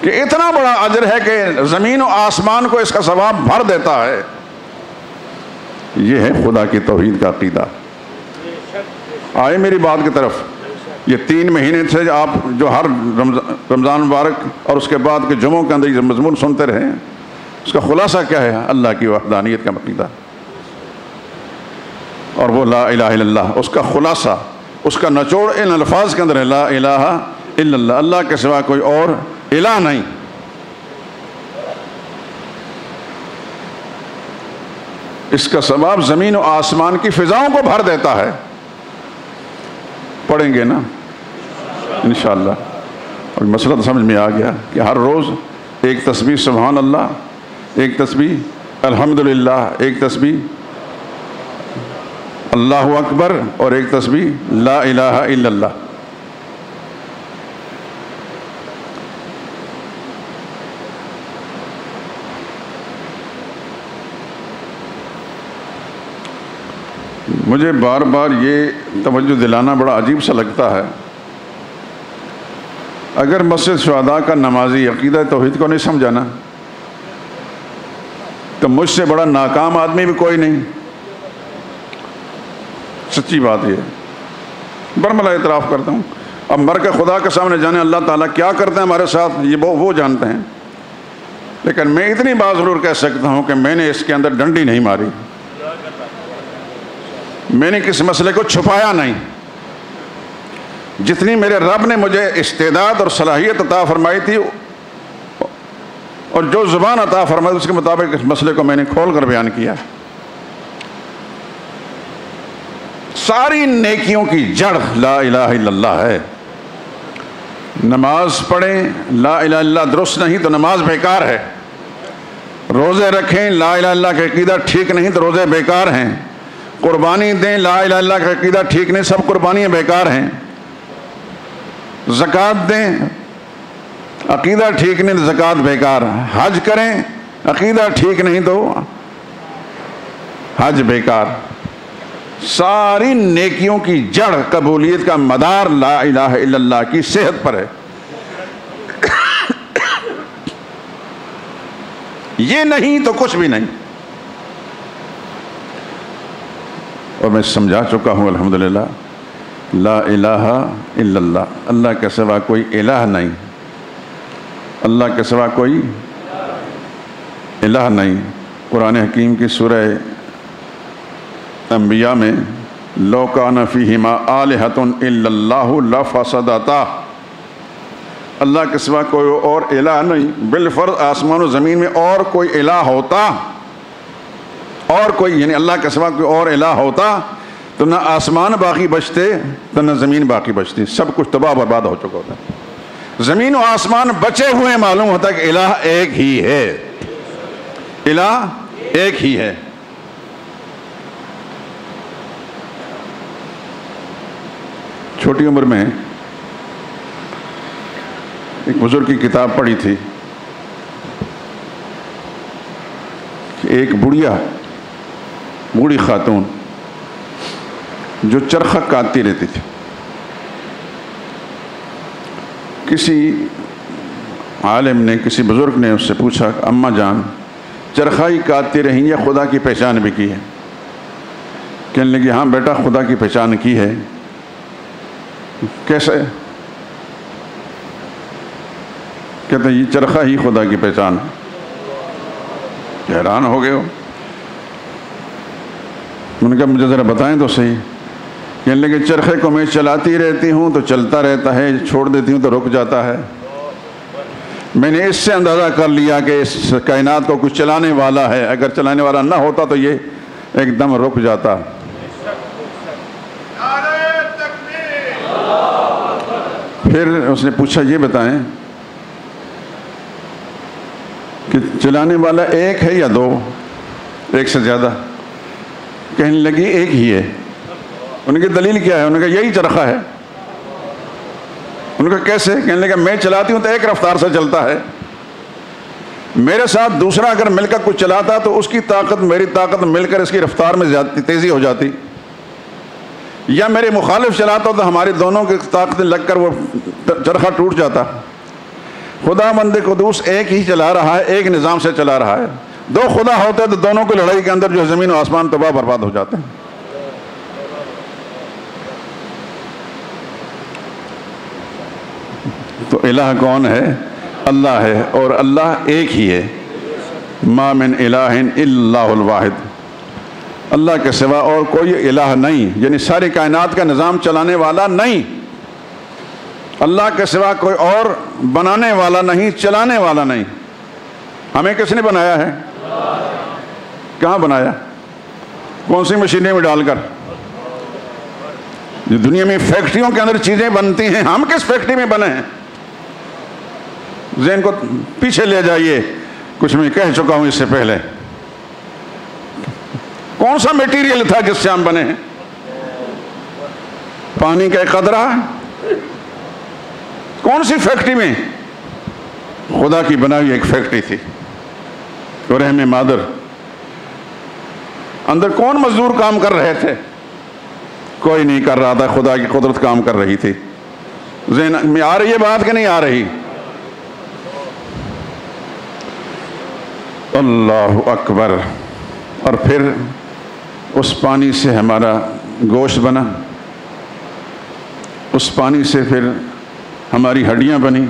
کہ اتنا بڑا اجر ہے کہ زمین و آسمان کو اس کا ثواب بھر دیتا ہے؟ یہ ہے خدا کی توحید کا عقیدہ. آئے میری بات کی طرف. یہ 3 مہینے سے آپ جو ہر رمضان مبارک اور اس کے بعد کے جمعوں کے اندر یہ مضمون سنتے رہے ہیں اس کا خلاصہ کیا ہے؟ اللہ کی وحدانیت کا عقیدہ، اور وہ لا الہ الا اللہ، اس کا خلاصہ، اس کا نچوڑ ان الفاظ کے اندر ہے، لا الہ الا اللہ، اللہ کے سوا کوئی اور الہ نہیں۔ اس کا ثواب زمین و آسمان کی فضاؤں کو بھر دیتا ہے۔ پڑھیں گے نا انشاءاللہ، اور مسئلہ تو سمجھ میں آ گیا کہ ہر روز ایک تسبیح سبحان اللہ، ایک تسبیح الحمدللہ، ایک تسبیح اللہ اکبر، اور ایک تسبیح لا الہ الا اللہ۔ مجھے بار بار یہ توجہ دلانا بڑا عجیب سا لگتا ہے، اگر مسجد شہداء کا نمازی عقیدہ توحید کو نہیں سمجھا نا تو مجھ سے بڑا ناکام آدمی بھی کوئی نہیں۔ سچی بات یہ برملا اعتراف کرتا ہوں۔ اب مر کے خدا کے سامنے جانے اللہ تعالیٰ کیا کرتے ہیں ہمارے ساتھ یہ وہ جانتے ہیں، لیکن میں اتنی بات ضرور کہہ سکتا ہوں کہ میں نے اس کے اندر ڈنڈی نہیں ماری، میں نے کس مسئلے کو چھپایا نہیں۔ جتنی میرے رب نے مجھے استعداد اور صلاحیت عطا فرمائی تھی اور جو زبان عطا فرمائی اس کے مطابق اس مسئلے کو میں نے کھول کر بیان کیا۔ ساری نیکیوں کی جڑ لا الہ الا اللہ ہے۔ نماز پڑھیں لا الہ الا اللہ درست نہیں تو نماز بیکار ہے، روزے رکھیں لا الہ الا اللہ کا عقیدہ ٹھیک نہیں تو روزے بیکار ہیں، قربانی دیں لا الہ الا اللہ کا عقیدہ ٹھیک نہیں سب قربانیاں بیکار ہیں، زکوٰۃ دیں عقیدہ ٹھیک نہیں تو زکوٰۃ بیکار، حج کریں عقیدہ ٹھیک نہیں تو حج بیکار۔ ساری نیکیوں کی جڑ قبولیت کا مدار لا الہ الا اللہ کی صحت پر ہے۔ یہ نہیں تو کچھ بھی نہیں۔ اور میں سمجھا چکا ہوں الحمدللہ، لا الہ الا اللہ، اللہ کے سوا کوئی الہ نہیں، اللہ کے سوا کوئی الہ نہیں۔ قرآن حکیم کی سورہ انبیاء میں لو کان فیہما آلہۃ الا اللہ لفسدتا، اللہ کے سوا کوئی اور الہ نہیں، بالفرض آسمان و زمین میں اور کوئی الہ ہوتا، اور کوئی یعنی اللہ کے سوا کوئی اور الہ ہوتا تو نہ آسمان باقی بچتے تو نہ زمین باقی بچتی، سب کچھ تباہ برباد ہو چکا ہوتا۔ زمین و آسمان بچے ہوئے معلوم ہوتا کہ الہ ایک ہی ہے، الہ ایک ہی ہے۔ چھوٹی عمر میں ایک بزرگ کی کتاب پڑھی تھی کہ ایک بوڑھی خاتون جو چرخہ کاٹتی رہتی تھی، کسی عالم نے کسی بزرگ نے اس سے پوچھا اماں جان چرخہ ہی کاٹتی رہیں یا خدا کی پہچان بھی کی ہے؟ کہنے لگی ہاں بیٹا خدا کی پہچان کی ہے۔ کیسے؟ کہتے ہیں یہ چرخہ ہی خدا کی پہچان ہے۔ حیران ہو گئے ہو؟ میں نے کہا مجھے ذرا بتائیں تو صحیح۔ کہنے لگے چرخے کو میں چلاتی رہتی ہوں تو چلتا رہتا ہے، چھوڑ دیتی ہوں تو رک جاتا ہے۔ میں نے اس سے اندازہ کر لیا کہ اس کائنات کو کچھ چلانے والا ہے، اگر چلانے والا نہ ہوتا تو یہ ایک دم رک جاتا۔ پھر اس نے پوچھا یہ بتائیں کہ چلانے والا ایک ہے یا دو، ایک سے زیادہ؟ کہنے لگی ایک ہی ہے۔ ان کی دلیل کیا ہے؟ انہوں نے کہا یہی چرخہ ہے۔ ان کا کیسے؟ کہنے لگا میں چلاتی ہوں تو ایک رفتار سے چلتا ہے، میرے ساتھ دوسرا اگر مل کر کچھ چلاتا تو اس کی طاقت میری طاقت مل کر اس کی رفتار میں تیزی ہو جاتی، یا میرے مخالف چلاتا تو ہماری دونوں کی طاقتیں لگ کر وہ چرخہ ٹوٹ جاتا۔ خدا بند قدوس ایک ہی چلا رہا ہے، ایک نظام سے چلا رہا ہے۔ دو خدا ہوتے تو دونوں کی لڑائی کے اندر جو زمین و آسمان تباہ برباد ہو جاتے ہیں۔ تو الہ کون ہے؟ اللہ ہے، اور اللہ ایک ہی ہے۔ ما من الہ الا اللہ الواحد، اللہ کے سوا اور کوئی الہ نہیں، یعنی ساری کائنات کا نظام چلانے والا نہیں، اللہ کے سوا کوئی اور بنانے والا نہیں، چلانے والا نہیں۔ ہمیں کس نے بنایا ہے؟ کہاں بنایا؟ کون سی مشینیں میں ڈال کر؟ جو دنیا میں فیکٹریوں کے اندر چیزیں بنتی ہیں، ہم کس فیکٹری میں بنے ہیں؟ ذہن کو پیچھے لے جائیے، کچھ میں کہہ چکا ہوں اس سے پہلے۔ کون سا میٹیریل تھا جس سے ہم بنے ہیں؟ پانی کا ایک قطرہ؟ کون سی فیکٹری میں؟ خدا کی بنائی ہوئی ایک فیکٹری تھی، رحم مادر۔ اندر کون مزدور کام کر رہے تھے؟ کوئی نہیں کر رہا تھا، خدا کی قدرت کام کر رہی تھی۔ ذہن میں آ رہی ہے بات کہ نہیں آ رہی؟ اللہ اکبر۔ اور پھر اس پانی سے ہمارا گوشت بنا، اس پانی سے پھر ہماری ہڈیاں بنی،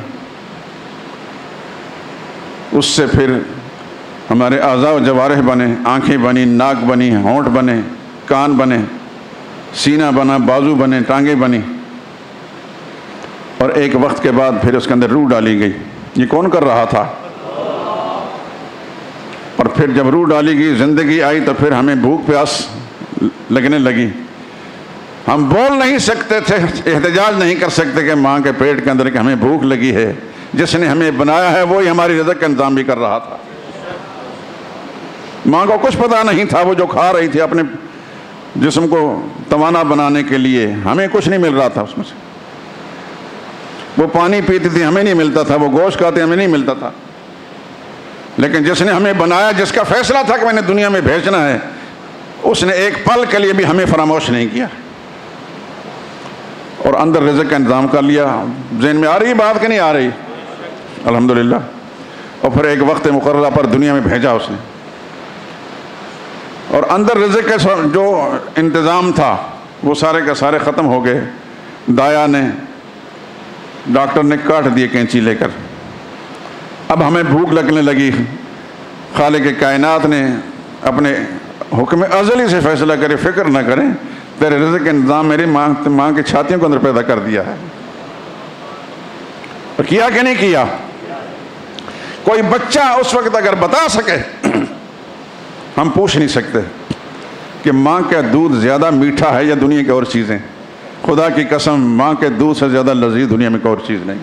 اس سے پھر ہمارے اعضاء و جوارح بنے، آنکھیں بنی، ناک بنی، ہونٹ بنے، کان بنے، سینہ بنا، بازو بنے، ٹانگیں بنی، اور ایک وقت کے بعد پھر اس کے اندر روح ڈالی گئی۔ یہ کون کر رہا تھا؟ اور پھر جب روح ڈالی گئی، زندگی آئی، تو پھر ہمیں بھوک پیاس لگنے لگی۔ ہم بول نہیں سکتے تھے، احتجاج نہیں کر سکتے کہ ماں کے پیٹ کے اندر کہ ہمیں بھوک لگی ہے۔ جس نے ہمیں بنایا ہے وہی ہماری رزق کا انتظام بھی کر رہا تھا۔ ماں کو کچھ پتہ نہیں تھا، وہ جو کھا رہی تھی اپنے جسم کو توانا بنانے کے لیے، ہمیں کچھ نہیں مل رہا تھا اس میں سے۔ وہ پانی پیتی تھی، ہمیں نہیں ملتا تھا، وہ گوشت کھاتے، ہمیں نہیں ملتا تھا۔ لیکن جس نے ہمیں بنایا، جس کا فیصلہ تھا کہ میں نے دنیا میں بھیجنا ہے، اس نے ایک پل کے لیے بھی ہمیں فراموش نہیں کیا، اور اندر رزق کا انتظام کر لیا۔ ذہن میں آ رہی بات کہ نہیں آ رہی؟ الحمدللہ۔ اور پھر ایک وقت مقررہ پر دنیا میں بھیجا اس نے، اور اندر رزق کا جو انتظام تھا وہ سارے کے سارے ختم ہو گئے۔ دایا نے، ڈاکٹر نے کاٹ دیے کینچی لے کر۔ اب ہمیں بھوک لگنے لگی۔ خالق کائنات نے اپنے حکم ازلی سے فیصلہ کرے، فکر نہ کریں، تیرے رزق کا انتظام میری ماں کی چھاتیوں کے اندر پیدا کر دیا ہے۔ اور کیا کہ نہیں کیا؟ کوئی بچہ اس وقت اگر بتا سکے، ہم پوچھ نہیں سکتے کہ ماں کا دودھ زیادہ میٹھا ہے یا دنیا کی اور چیزیں۔ خدا کی قسم، ماں کے دودھ سے زیادہ لذیذ دنیا میں کوئی اور چیز نہیں۔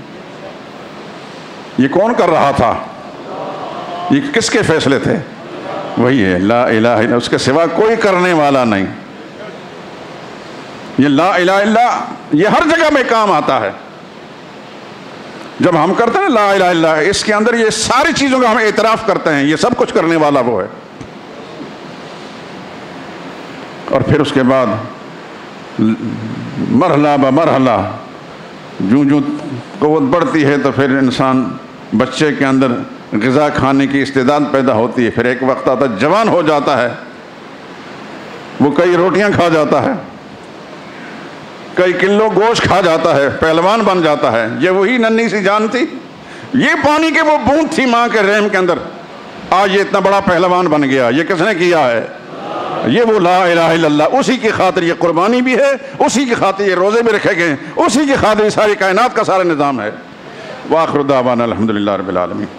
یہ کون کر رہا تھا؟ یہ کس کے فیصلے تھے؟ وہی ہے، لا الہ الا، اس کے سوا کوئی کرنے والا نہیں۔ یہ لا الہ الا یہ ہر جگہ میں کام آتا ہے۔ جب ہم کرتے ہیں لا الہ الا، اس کے اندر یہ ساری چیزوں کا ہم اعتراف کرتے ہیں، یہ سب کچھ کرنے والا وہ ہے۔ اور پھر اس کے بعد مرحلہ بمرحلہ جوں جوں قوت بڑھتی ہے تو پھر انسان، بچے کے اندر غذا کھانے کی استعداد پیدا ہوتی ہے۔ پھر ایک وقت آتا ہے جوان ہو جاتا ہے، وہ کئی روٹیاں کھا جاتا ہے، کئی کلو گوشت کھا جاتا ہے، پہلوان بن جاتا ہے۔ یہ وہی ننھی سی جان تھی، یہ پانی کے وہ بوند تھی ماں کے رحم کے اندر، آج یہ اتنا بڑا پہلوان بن گیا۔ یہ کس نے کیا ہے؟ یہ وہ لا الہ الا اللہ، اسی کی خاطر یہ قربانی بھی ہے، اسی کی خاطر یہ روزے بھی رکھے گئے، اسی کی خاطر یہ ساری کائنات کا سارا نظام ہے۔ وآخر دعوانا الحمدللہ رب العالمین۔